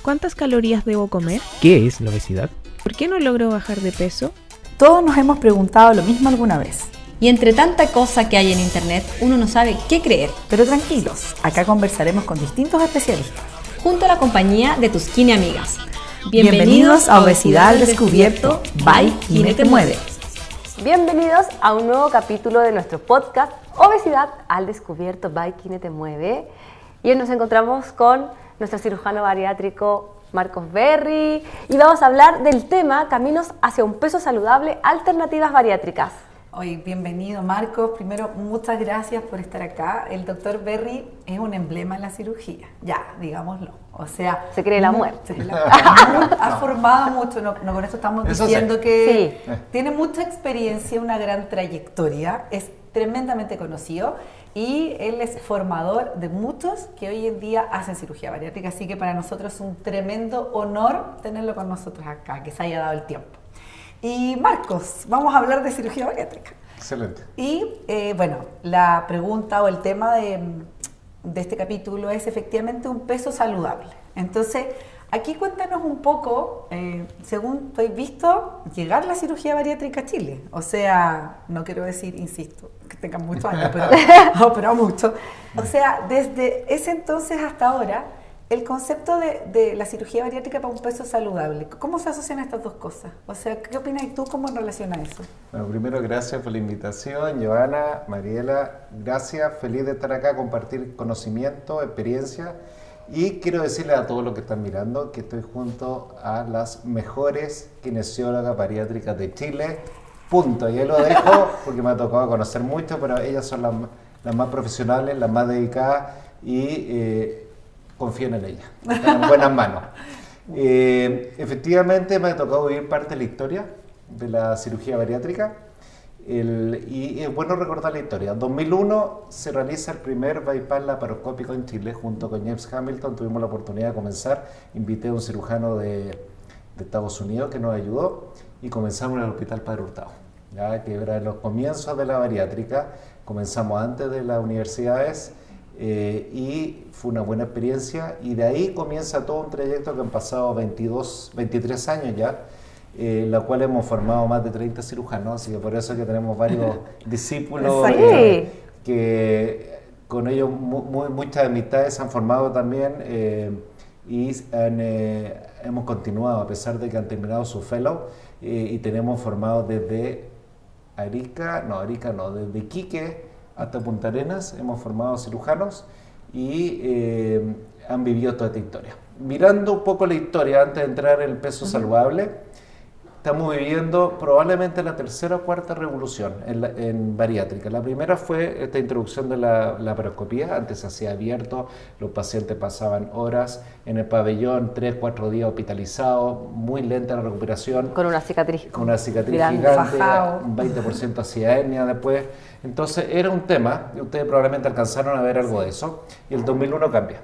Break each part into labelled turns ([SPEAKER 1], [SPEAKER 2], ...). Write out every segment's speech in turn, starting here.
[SPEAKER 1] ¿Cuántas calorías debo comer?
[SPEAKER 2] ¿Qué es la obesidad?
[SPEAKER 1] ¿Por qué no logro bajar de peso?
[SPEAKER 3] Todos nos hemos preguntado lo mismo alguna vez.
[SPEAKER 4] Y entre tanta cosa que hay en internet, uno no sabe qué creer.
[SPEAKER 3] Pero tranquilos, acá conversaremos con distintos especialistas.
[SPEAKER 4] Junto a la compañía de tus Kine amigas.
[SPEAKER 3] Bienvenidos a Obesidad al Descubierto by Kine Te Mueve.
[SPEAKER 5] Bienvenidos a un nuevo capítulo de nuestro podcast Obesidad al Descubierto by Kine Te Mueve. Y hoy nos encontramos con nuestro cirujano bariátrico Marcos Berry y vamos a hablar del tema Caminos hacia un peso saludable, alternativas bariátricas.
[SPEAKER 3] Hoy, bienvenido Marcos. Primero, muchas gracias por estar acá. El doctor Berry es un emblema en la cirugía, ya, digámoslo. O sea,
[SPEAKER 5] se cree la muerte.
[SPEAKER 3] Ha formado mucho, no con esto estamos diciendo que
[SPEAKER 5] sí.
[SPEAKER 3] Tiene mucha experiencia, una gran trayectoria, es tremendamente conocido y él es formador de muchos que hoy en día hacen cirugía bariátrica, así que para nosotros es un tremendo honor tenerlo con nosotros acá, que se haya dado el tiempo. Y Marcos, vamos a hablar de cirugía bariátrica.
[SPEAKER 6] Excelente.
[SPEAKER 3] Y bueno, la pregunta o el tema de este capítulo es efectivamente un peso saludable. Entonces, aquí cuéntanos un poco, según estoy visto, llegar la cirugía bariátrica a Chile. O sea, no quiero decir, insisto, que tengan muchos años, pero mucho. O sea, desde ese entonces hasta ahora, el concepto de la cirugía bariátrica para un peso saludable, ¿cómo se asocian estas dos cosas? O sea, ¿qué opinas tú cómo en relación a eso?
[SPEAKER 6] Bueno, primero, gracias por la invitación, Joana, Mariela, gracias, feliz de estar acá, compartir conocimiento, experiencia, y quiero decirles a todos los que están mirando que estoy junto a las mejores kinesiólogas bariátricas de Chile, punto, y ahí lo dejo porque me ha tocado conocer mucho, pero ellas son las más profesionales, las más dedicadas y confíen en ella, están en buenas manos. Efectivamente me ha tocado vivir parte de la historia de la cirugía bariátrica y es bueno recordar la historia. En 2001 se realiza el primer bypass laparoscópico en Chile junto con James Hamilton, tuvimos la oportunidad de comenzar, invité a un cirujano de Estados Unidos que nos ayudó y comenzamos en el Hospital Padre Hurtado, ya que era los comienzos de la bariátrica, comenzamos antes de las universidades. Y fue una buena experiencia y de ahí comienza todo un trayecto que han pasado 23 años ya, la cual hemos formado más de 30 cirujanos, así que por eso es que tenemos varios discípulos que con ellos muchas amistades se han formado también y hemos continuado a pesar de que han terminado su fellow y tenemos formados desde desde Iquique hasta Punta Arenas, hemos formado cirujanos y han vivido toda esta historia. Mirando un poco la historia, antes de entrar en el peso saludable, estamos viviendo probablemente la tercera o cuarta revolución en bariátrica. La primera fue esta introducción de la laparoscopía, antes se hacía abierto, los pacientes pasaban horas en el pabellón, 3-4 días hospitalizados, muy lenta la recuperación.
[SPEAKER 5] Con una cicatriz.
[SPEAKER 6] Con una cicatriz
[SPEAKER 5] grande,
[SPEAKER 6] gigante,
[SPEAKER 5] fajado.
[SPEAKER 6] un 20% hacía hernia después. Entonces era un tema, y ustedes probablemente alcanzaron a ver algo de eso, y el 2001 cambia.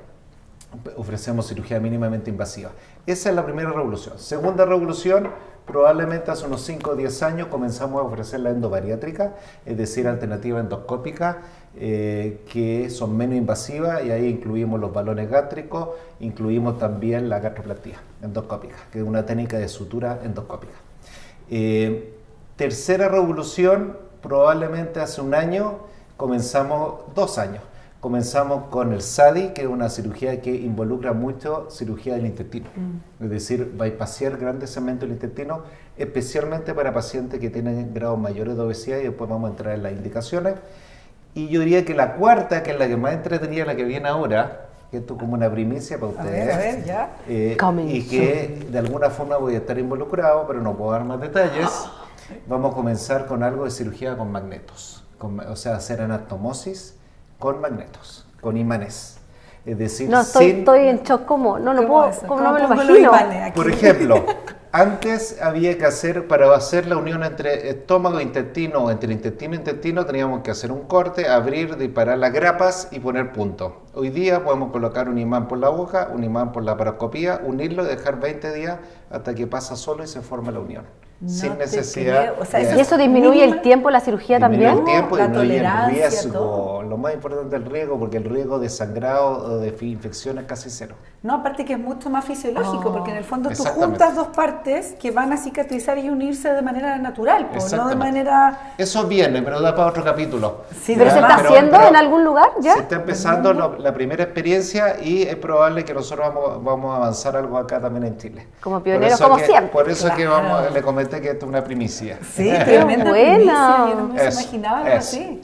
[SPEAKER 6] Ofrecemos cirugía mínimamente invasiva. Esa es la primera revolución. Segunda revolución, probablemente hace unos 5 o 10 años comenzamos a ofrecer la endobariátrica, es decir, alternativa endoscópica, que son menos invasivas y ahí incluimos los balones gástricos, incluimos también la gastroplastia endoscópica, que es una técnica de sutura endoscópica. Tercera revolución, probablemente hace un año, comenzamos 2 años. Comenzamos con el SADI, que es una cirugía que involucra mucho cirugía del intestino, es decir, bypassar grandes segmentos del intestino, especialmente para pacientes que tienen grados mayores de obesidad y después vamos a entrar en las indicaciones. Y yo diría que la cuarta, que es la que más entretenida, la que viene ahora, que esto es como una primicia para ustedes,
[SPEAKER 3] a ver, ya.
[SPEAKER 6] Y que de alguna forma voy a estar involucrado, pero no puedo dar más detalles. Vamos a comenzar con algo de cirugía con magnetos, o sea, hacer anastomosis con magnetos, con imanes. Es decir,
[SPEAKER 5] no, estoy en shock, ¿cómo? No lo puedo, ¿cómo no me lo imagino?
[SPEAKER 6] Por ejemplo, antes había que hacer, para hacer la unión entre estómago e intestino, o entre intestino e intestino, teníamos que hacer un corte, abrir, disparar las grapas y poner punto. Hoy día podemos colocar un imán por la boca, un imán por la laparoscopía, unirlo y dejar 20 días hasta que pasa solo y se forma la unión.
[SPEAKER 3] No
[SPEAKER 6] sin
[SPEAKER 3] te
[SPEAKER 6] necesidad.
[SPEAKER 3] creo. O sea,
[SPEAKER 6] de-
[SPEAKER 5] ¿Y eso disminuye el
[SPEAKER 3] mínima-
[SPEAKER 5] tiempo de la cirugía
[SPEAKER 6] disminuye
[SPEAKER 5] también?
[SPEAKER 6] el tiempo,
[SPEAKER 3] La
[SPEAKER 6] disminuye el
[SPEAKER 3] tolerancia,
[SPEAKER 6] riesgo.
[SPEAKER 3] todo.
[SPEAKER 6] Lo más importante es el riesgo, porque el riesgo de sangrado o de infección es casi cero.
[SPEAKER 3] No, aparte que es mucho más fisiológico, porque en el fondo tú
[SPEAKER 6] Exactamente.
[SPEAKER 3] juntas dos partes que van a cicatrizar y unirse de manera natural, pues, no de
[SPEAKER 6] Exactamente.
[SPEAKER 3] manera...
[SPEAKER 6] Eso viene, pero da para otro capítulo.
[SPEAKER 3] Sí,
[SPEAKER 5] ¿Pero
[SPEAKER 3] de
[SPEAKER 5] se
[SPEAKER 3] verdad.
[SPEAKER 5] está haciendo en algún lugar ya?
[SPEAKER 6] Se está empezando la primera experiencia y es probable que nosotros vamos a avanzar algo acá también en Chile.
[SPEAKER 5] Como
[SPEAKER 6] Por
[SPEAKER 5] pioneros,
[SPEAKER 6] eso
[SPEAKER 5] como
[SPEAKER 6] que-
[SPEAKER 5] siempre.
[SPEAKER 6] Por eso que
[SPEAKER 3] Claro.
[SPEAKER 6] le comenté que esto es una primicia.
[SPEAKER 3] Sí, tremenda
[SPEAKER 5] buena.
[SPEAKER 3] primicia, yo no me
[SPEAKER 6] Eso,
[SPEAKER 3] imaginaba algo
[SPEAKER 6] eso.
[SPEAKER 3] así.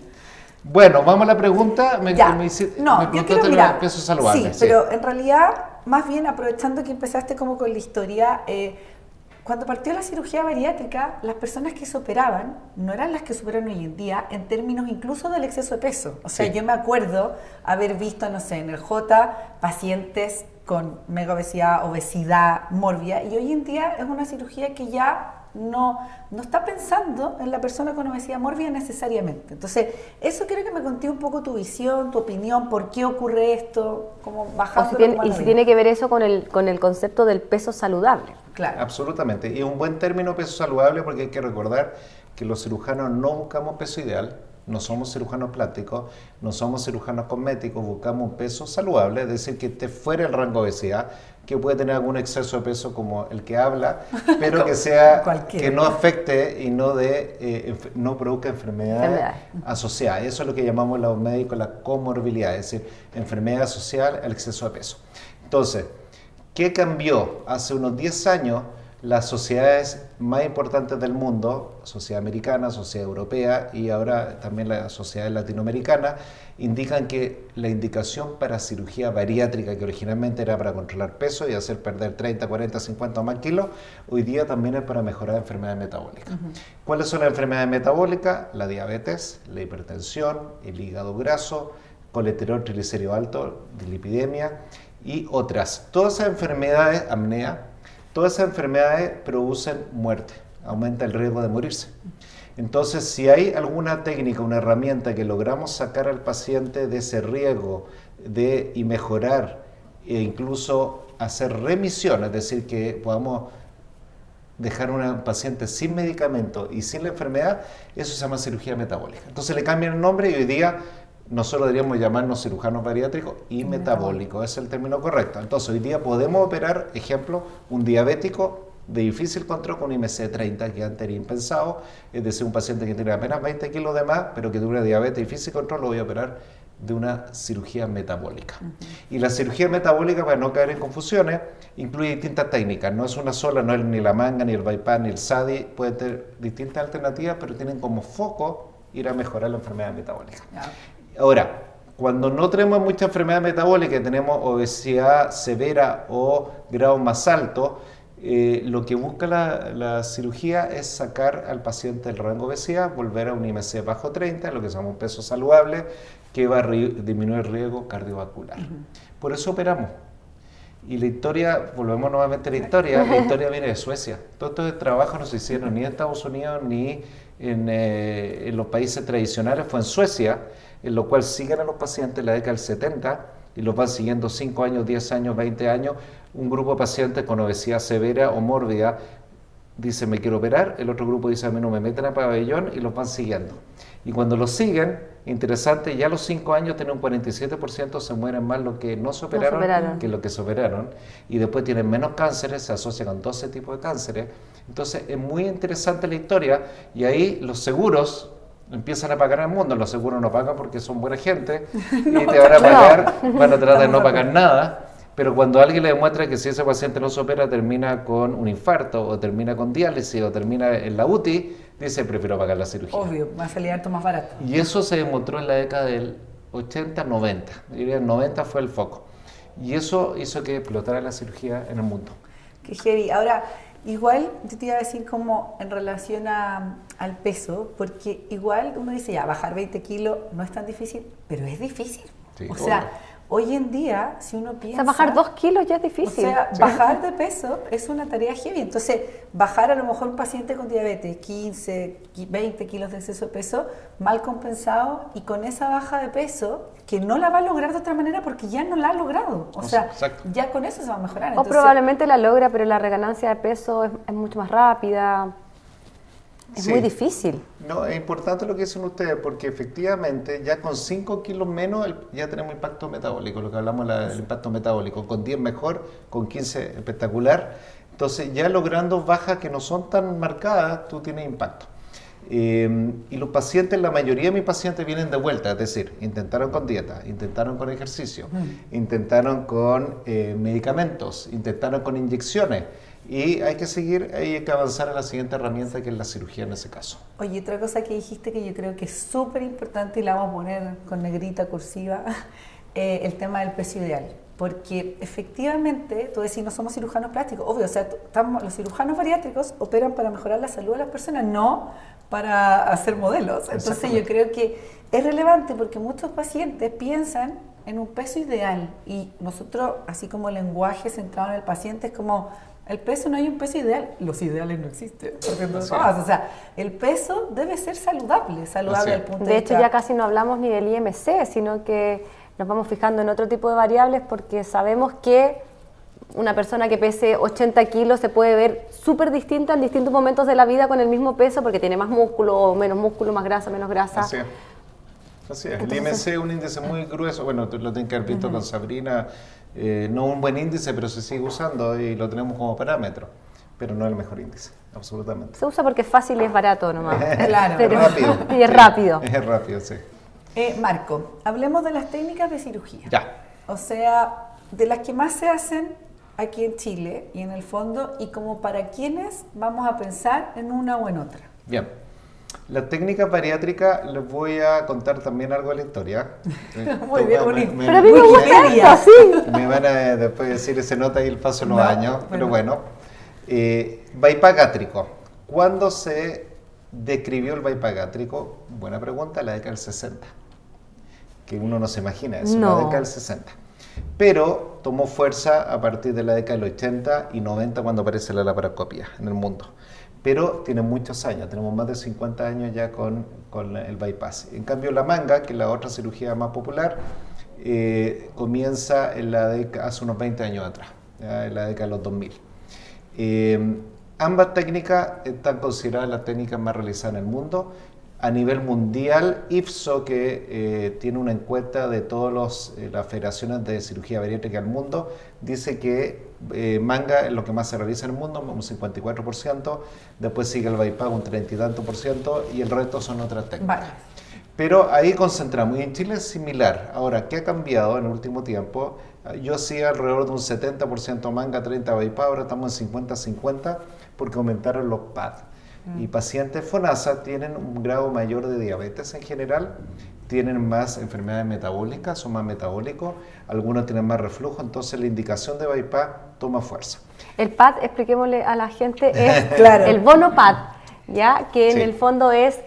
[SPEAKER 6] Bueno, vamos a la pregunta.
[SPEAKER 3] Ya.
[SPEAKER 6] Me
[SPEAKER 3] No, yo
[SPEAKER 6] preguntaste
[SPEAKER 3] quiero
[SPEAKER 6] lo
[SPEAKER 3] mirar.
[SPEAKER 6] del peso saludable.
[SPEAKER 3] Sí, pero en realidad, más bien aprovechando que empezaste como con la historia, cuando partió la cirugía bariátrica, las personas que se operaban no eran las que se operan hoy en día en términos incluso del exceso de peso. O sea,
[SPEAKER 6] Sí.
[SPEAKER 3] yo me acuerdo haber visto, no sé, en el J pacientes con mega obesidad, obesidad mórbida, y hoy en día es una cirugía que ya no está pensando en la persona con obesidad mórbida necesariamente. Entonces, eso quiero que me conté un poco tu visión, tu opinión, por qué ocurre esto, como
[SPEAKER 5] O
[SPEAKER 3] bajando.
[SPEAKER 5] si tiene, y si tiene que ver eso con el concepto del peso saludable.
[SPEAKER 3] Claro.
[SPEAKER 6] Absolutamente. Y un buen término peso saludable, porque hay que recordar que los cirujanos no buscamos peso ideal, no somos cirujanos plásticos, no somos cirujanos cosméticos, buscamos un peso saludable, es decir, que esté fuera del rango de obesidad, que puede tener algún exceso de peso como el que habla, pero que sea
[SPEAKER 3] Cualquiera.
[SPEAKER 6] que no afecte y no produzca enfermedades asociadas. Eso es lo que llamamos los médicos la comorbilidad, es decir, enfermedad asociada al exceso de peso. Entonces, ¿qué cambió? Hace unos 10 años, las sociedades más importantes del mundo, sociedad americana, sociedad europea y ahora también la sociedad latinoamericana, indican que la indicación para cirugía bariátrica, que originalmente era para controlar peso y hacer perder 30, 40, 50 o más kilos, hoy día también es para mejorar enfermedades metabólicas. ¿Cuáles son las enfermedades metabólicas? La diabetes, la hipertensión, el hígado graso, colesterol triglicérido alto, dislipidemia y otras. Todas esas enfermedades, apnea, todas esas enfermedades producen muerte, aumenta el riesgo de morirse. Entonces, si hay alguna técnica, una herramienta que logramos sacar al paciente de ese riesgo y mejorar e incluso hacer remisión, es decir, que podamos dejar a un paciente sin medicamento y sin la enfermedad, eso se llama cirugía metabólica. Entonces le cambian el nombre y hoy día nosotros deberíamos llamarnos cirujanos bariátricos y metabólicos, ese es el término correcto. Entonces hoy día podemos operar, ejemplo, un diabético de difícil control con IMC 30, que antes era impensado, es decir, un paciente que tiene apenas 20 kilos de más, pero que tiene una diabetes de difícil control, lo voy a operar de una cirugía metabólica. Y la cirugía metabólica, para no caer en confusiones, incluye distintas técnicas, no es una sola, no es ni la manga, ni el bypass, ni el SADI, puede tener distintas alternativas, pero tienen como foco ir a mejorar la enfermedad metabólica. Ahora, cuando no tenemos mucha enfermedad metabólica, tenemos obesidad severa o grado más alto, lo que busca la cirugía es sacar al paciente del rango de obesidad, volver a un IMC bajo 30, lo que se llama un peso saludable, que va a disminuir el riesgo cardiovascular. Por eso operamos. Y la historia, volvemos nuevamente a la historia viene de Suecia. Todos estos trabajos no se hicieron ni en Estados Unidos ni en los países tradicionales, fue en Suecia, en lo cual siguen a los pacientes en la década del 70 y los van siguiendo 5 años, 10 años, 20 años. Un grupo de pacientes con obesidad severa o mórbida dice me quiero operar, el otro grupo dice a mí no me meten a pabellón y los van siguiendo. Y cuando los siguen, interesante, ya a los 5 años tienen un 47% se mueren más los que no se operaron, que los que se operaron, y después tienen menos cánceres, se asocia con 12 tipos de cánceres. Entonces es muy interesante la historia y ahí los seguros empiezan a pagar al mundo. Los seguros no pagan porque son buena gente y te van a pagar, van a tratar de no pagar nada. Pero cuando alguien le demuestra que si ese paciente no se opera termina con un infarto o termina con diálisis o termina en la UTI, dice prefiero pagar la cirugía.
[SPEAKER 3] Obvio, va a salir harto más barato.
[SPEAKER 6] Y eso se demostró en la década del 80-90. Diría el 90 fue el foco. Y eso hizo que explotara la cirugía en el mundo.
[SPEAKER 3] Qué heavy. Ahora, igual yo te iba a decir como en relación al peso, porque igual uno dice ya, bajar 20 kilos no es tan difícil, pero es difícil.
[SPEAKER 6] Sí,
[SPEAKER 3] o sea,
[SPEAKER 6] obvio.
[SPEAKER 3] Hoy en día, si uno piensa...
[SPEAKER 5] O sea, bajar 2 kilos ya es difícil.
[SPEAKER 3] O sea, bajar de peso es una tarea heavy. Entonces, bajar a lo mejor un paciente con diabetes, 15, 20 kilos de exceso de peso, mal compensado, y con esa baja de peso, que no la va a lograr de otra manera porque ya no la ha logrado. O sea,
[SPEAKER 6] exacto.
[SPEAKER 3] ya con eso se va a mejorar.
[SPEAKER 5] O
[SPEAKER 3] Entonces,
[SPEAKER 5] probablemente la logra, pero la reganancia de peso es mucho más rápida. Es
[SPEAKER 6] Sí.
[SPEAKER 5] muy difícil.
[SPEAKER 6] No, es importante lo que dicen ustedes, porque efectivamente ya con 5 kilos menos ya tenemos impacto metabólico, lo que hablamos del impacto metabólico, con 10 mejor, con 15 espectacular. Entonces ya logrando bajas que no son tan marcadas, tú tienes impacto. Y los pacientes, la mayoría de mis pacientes vienen de vuelta, es decir, intentaron con dieta, intentaron con ejercicio, intentaron con medicamentos, intentaron con inyecciones. Y hay que seguir, hay que avanzar a la siguiente herramienta, que es la cirugía en ese caso.
[SPEAKER 3] Oye, otra cosa que dijiste que yo creo que es súper importante y la vamos a poner con negrita cursiva, el tema del peso ideal. Porque efectivamente, tú decís, no somos cirujanos plásticos, obvio, o sea, los cirujanos bariátricos operan para mejorar la salud de las personas, no para hacer modelos. Entonces yo creo que es relevante porque muchos pacientes piensan en un peso ideal y nosotros, así como el lenguaje centrado en el paciente, es como... El peso, no hay un peso ideal, los ideales no existen, porque no pasa. O sea, el peso debe ser saludable al punto
[SPEAKER 5] de hecho ya casi no hablamos ni del IMC, sino que nos vamos fijando en otro tipo de variables porque sabemos que una persona que pese 80 kilos se puede ver súper distinta en distintos momentos de la vida con el mismo peso porque tiene más músculo o menos músculo, más grasa, menos grasa.
[SPEAKER 6] Así es. Así es. El IMC es un índice muy grueso, bueno, tú lo tienes que haber visto con Sabrina, no un buen índice, pero se sigue usando y lo tenemos como parámetro, pero no es el mejor índice, absolutamente.
[SPEAKER 5] Se usa porque es fácil y es barato nomás.
[SPEAKER 3] Claro.
[SPEAKER 5] Pero,
[SPEAKER 6] Rápido.
[SPEAKER 5] y es rápido.
[SPEAKER 6] Es rápido, sí.
[SPEAKER 3] Marco, hablemos de las técnicas de cirugía.
[SPEAKER 6] Ya.
[SPEAKER 3] O sea, de las que más se hacen aquí en Chile y en el fondo, y como para quiénes vamos a pensar en una o en otra.
[SPEAKER 6] Bien. La técnica bariátrica, les voy a contar también algo de la historia.
[SPEAKER 3] Muy bien, bonito.
[SPEAKER 5] Pero a mí me gusta esto, sí.
[SPEAKER 6] Me van a después decir, se nota ahí el paso de los años, pero
[SPEAKER 3] bueno.
[SPEAKER 6] Bypass gástrico. ¿Cuándo se describió el bypass gástrico? Buena pregunta, la década del 60. Que uno no se imagina eso,
[SPEAKER 5] No.
[SPEAKER 6] la década del 60. Pero tomó fuerza a partir de la década del 80 y 90 cuando aparece la laparoscopia en el mundo. Pero tiene muchos años, tenemos más de 50 años ya con el bypass. En cambio la manga, que es la otra cirugía más popular, comienza en la década, hace unos 20 años atrás, ya en la década de los 2000. Ambas técnicas están consideradas las técnicas más realizadas en el mundo. A nivel mundial, IFSO, que tiene una encuesta de todas las federaciones de cirugía bariátrica del mundo, dice que manga es lo que más se realiza en el mundo, un 54%, después sigue el bypass un 30 y tanto por ciento, y el resto son otras técnicas.
[SPEAKER 3] Vale.
[SPEAKER 6] Pero ahí concentramos, y en Chile es similar. Ahora, ¿qué ha cambiado en el último tiempo? Yo hacía alrededor de un 70% manga, 30 bypass, ahora estamos en 50-50 porque aumentaron los PAD. Y pacientes FONASA tienen un grado mayor de diabetes en general, tienen más enfermedades metabólicas, son más metabólicos, algunos tienen más reflujo, entonces la indicación de bypass toma fuerza.
[SPEAKER 5] El PAD, expliquémosle a la gente, es
[SPEAKER 3] Claro.
[SPEAKER 5] el bono PAD, ¿ya? Que en
[SPEAKER 6] Sí.
[SPEAKER 5] el fondo es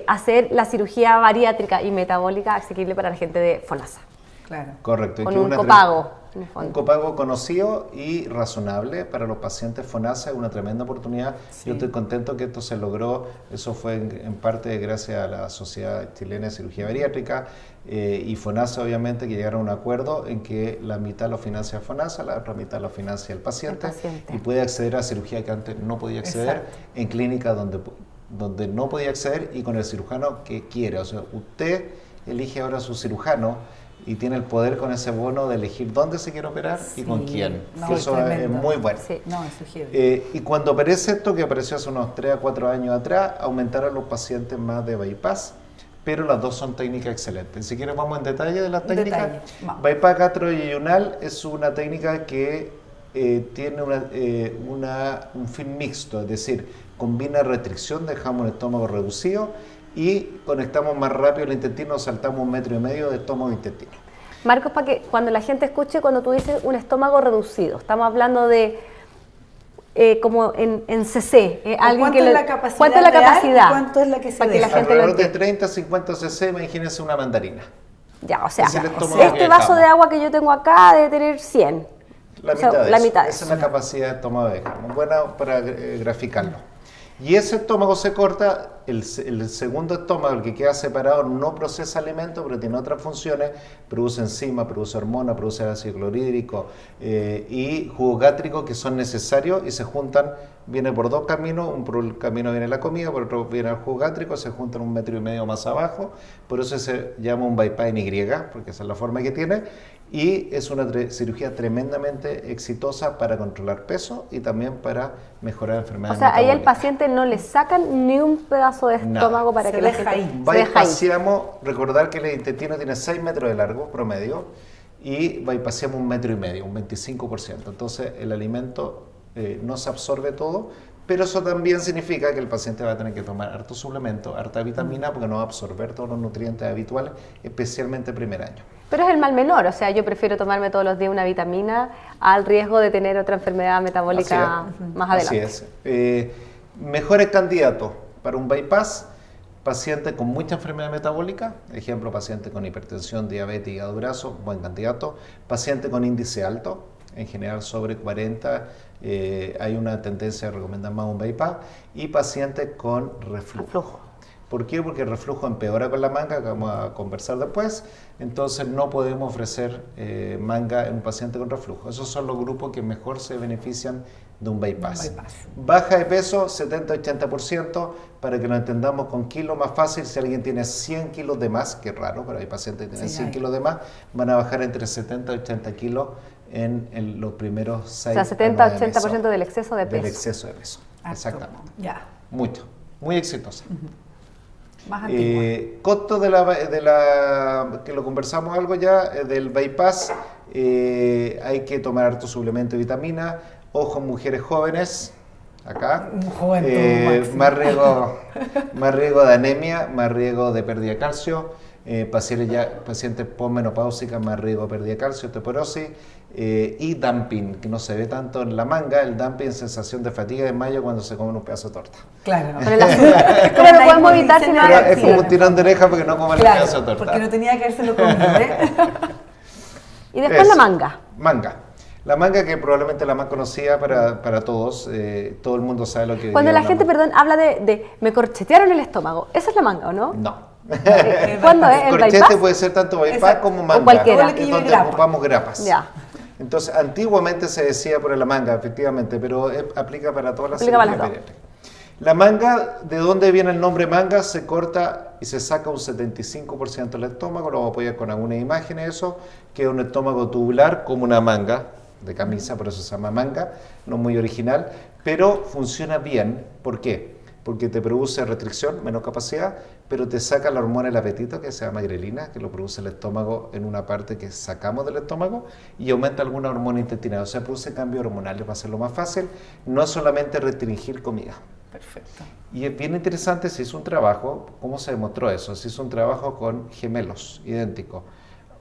[SPEAKER 5] hacer la cirugía bariátrica y metabólica asequible para la gente de FONASA.
[SPEAKER 3] Claro.
[SPEAKER 6] Correcto.
[SPEAKER 5] Con
[SPEAKER 6] que
[SPEAKER 5] un
[SPEAKER 6] una
[SPEAKER 5] copago, en el fondo.
[SPEAKER 6] Un copago conocido y razonable para los pacientes FONASA, es una tremenda oportunidad.
[SPEAKER 3] Sí.
[SPEAKER 6] Yo estoy contento que esto se logró, eso fue en parte gracias a la Sociedad Chilena de Cirugía Bariátrica y FONASA, obviamente, que llegaron a un acuerdo en que la mitad lo financia FONASA, la otra mitad lo financia el paciente, y puede acceder a cirugía que antes no podía acceder.
[SPEAKER 3] Exacto.
[SPEAKER 6] En clínicas donde no podía acceder y con el cirujano que quiere. O sea, usted elige ahora a su cirujano y tiene el poder con ese bono de elegir dónde se quiere operar y con
[SPEAKER 3] Sí.
[SPEAKER 6] quién.
[SPEAKER 3] No,
[SPEAKER 6] Que
[SPEAKER 3] es
[SPEAKER 6] eso es
[SPEAKER 3] tremendo.
[SPEAKER 6] muy bueno.
[SPEAKER 5] Sí.
[SPEAKER 3] No, es sugiere.
[SPEAKER 6] Y cuando aparece esto, que apareció hace unos 3 a 4 años atrás, aumentaron los pacientes más de bypass, pero las dos son técnicas excelentes. Si quieres vamos en detalle de las técnicas.
[SPEAKER 3] Detalle, vamos.
[SPEAKER 6] Bypass gastroyeyunal es una técnica que tiene un fin mixto, es decir, combina restricción, dejamos el estómago reducido y conectamos más rápido el intestino, saltamos 1,5 metros de estómago e intestino.
[SPEAKER 5] Marcos, para que cuando la gente escuche, cuando tú dices un estómago reducido, estamos hablando de como en CC.
[SPEAKER 3] ¿Cuánto es la capacidad?
[SPEAKER 5] ¿Cuánto es la
[SPEAKER 3] real
[SPEAKER 5] capacidad?
[SPEAKER 3] y ¿Cuánto es la que se
[SPEAKER 5] Para que la
[SPEAKER 3] deja?
[SPEAKER 5] gente lo
[SPEAKER 6] Alrededor de
[SPEAKER 5] entienda.
[SPEAKER 6] 30-50 cc, imagínense una mandarina.
[SPEAKER 5] Ya, o sea,
[SPEAKER 6] Es el estómago
[SPEAKER 5] este
[SPEAKER 6] que
[SPEAKER 5] vaso
[SPEAKER 6] dejamos.
[SPEAKER 5] de agua que yo tengo acá debe tener 100.
[SPEAKER 6] La
[SPEAKER 5] O sea,
[SPEAKER 6] mitad de
[SPEAKER 5] la
[SPEAKER 6] eso.
[SPEAKER 5] mitad de
[SPEAKER 6] Esa es
[SPEAKER 5] eso.
[SPEAKER 6] la capacidad de estómago de dejamos. Buena para graficarlo. Y ese estómago se corta, el segundo estómago, el que queda separado, no procesa alimentos, pero tiene otras funciones, produce enzimas, produce hormonas, produce ácido clorhídrico y jugo gástrico que son necesarios y se juntan, viene por dos caminos, por un camino viene la comida, por otro viene el jugo gástrico, se juntan 1,5 metros más abajo, por eso se llama un bypass en Y, porque esa es la forma que tiene, y es una cirugía tremendamente exitosa para controlar peso y también para mejorar enfermedades
[SPEAKER 5] O sea, ahí al
[SPEAKER 6] metabólicas.
[SPEAKER 5] paciente no le sacan ni un pedazo de estómago para
[SPEAKER 3] Se
[SPEAKER 5] que la
[SPEAKER 3] deja
[SPEAKER 5] gente...
[SPEAKER 3] ahí.
[SPEAKER 5] Se deja ahí.
[SPEAKER 6] Bypaseamos, recordar que el intestino tiene 6 metros de largo promedio y bypaseamos 1,5 metros, un 25%. Entonces el alimento no se absorbe todo, pero eso también significa que el paciente va a tener que tomar harto suplemento, harta vitamina, porque no va a absorber todos los nutrientes habituales, especialmente el primer año.
[SPEAKER 5] Pero es el mal menor, o sea, yo prefiero tomarme todos los días una vitamina al riesgo de tener otra enfermedad metabólica más adelante.
[SPEAKER 6] Así es. Mejores candidatos para un bypass: paciente con mucha enfermedad metabólica, ejemplo, paciente con hipertensión, diabetes, hígado graso, buen candidato. Paciente con índice alto, en general sobre 40, hay una tendencia a recomendar más un bypass. Y paciente con reflujo. ¿Por qué? Porque el reflujo empeora con la manga, que vamos a conversar después, entonces no podemos ofrecer manga en un paciente con reflujo. Esos son los grupos que mejor se benefician de un bypass. Baja de peso, 70-80%, para que lo entendamos con kilos más fácil. Si alguien tiene 100 kilos de más, que es raro, pero hay pacientes que tienen 100 kilos de más, van a bajar entre 70 y 80 kilos en los primeros 6
[SPEAKER 5] O sea, 70-80% del exceso de peso.
[SPEAKER 6] Del exceso de peso, exactamente.
[SPEAKER 3] Ya.
[SPEAKER 6] Mucho, muy exitosa.
[SPEAKER 3] Más antigua.
[SPEAKER 6] Costo que lo conversamos algo ya, del bypass, hay que tomar harto suplemento de vitamina, ojo, mujeres jóvenes, acá,
[SPEAKER 3] Juventud
[SPEAKER 6] más riesgo de anemia, más riesgo de pérdida de calcio, pacientes posmenopáusicas, más riesgo de pérdida de calcio, osteoporosis, y dumping, que no se ve tanto en la manga. El dumping, sensación de fatiga de mayo cuando se comen un pedazo de torta.
[SPEAKER 3] Claro.
[SPEAKER 5] Pero el azúcar, ¿cómo lo podemos evitar si no
[SPEAKER 3] Pero
[SPEAKER 5] hay
[SPEAKER 6] Es como un tirón de oreja porque no comen el
[SPEAKER 3] Claro,
[SPEAKER 6] pedazo de torta.
[SPEAKER 3] porque no tenía que haberse lo comido, ¿eh?
[SPEAKER 5] Y después
[SPEAKER 6] Eso.
[SPEAKER 5] la manga.
[SPEAKER 6] Manga. La manga, que probablemente la más conocida para todos, todo el mundo sabe lo que...
[SPEAKER 5] Cuando la
[SPEAKER 6] diría
[SPEAKER 5] gente,
[SPEAKER 6] una
[SPEAKER 5] perdón, habla de me corchetearon el estómago, ¿esa es la manga o no?
[SPEAKER 6] No.
[SPEAKER 5] ¿Cuándo es el
[SPEAKER 6] Corchete
[SPEAKER 5] bypass?
[SPEAKER 6] puede ser tanto bypass
[SPEAKER 3] Exacto.
[SPEAKER 6] como
[SPEAKER 3] O
[SPEAKER 6] manga.
[SPEAKER 5] cualquiera.
[SPEAKER 6] Es donde ocupamos grapas.
[SPEAKER 5] Ya.
[SPEAKER 6] Entonces, antiguamente se decía por la manga, efectivamente, pero aplica para todas las
[SPEAKER 5] Aplica para
[SPEAKER 6] cirugías
[SPEAKER 5] las dos.
[SPEAKER 6] pediátricas. La manga, ¿de dónde viene el nombre manga? Se corta y se saca un 75% del estómago, lo vamos a apoyar con algunas imágenes de eso, que es un estómago tubular como una manga de camisa, por eso se llama manga, no muy original, pero funciona bien. ¿Por qué? Porque te produce restricción, menos capacidad, pero te saca la hormona del apetito, que se llama grelina, que lo produce el estómago en una parte que sacamos del estómago, y aumenta alguna hormona intestinal, o sea, produce cambios hormonales para hacerlo más fácil, no solamente restringir comida.
[SPEAKER 3] Perfecto.
[SPEAKER 6] Y es bien interesante, se hizo un trabajo, ¿cómo se demostró eso? Se hizo un trabajo con gemelos idénticos.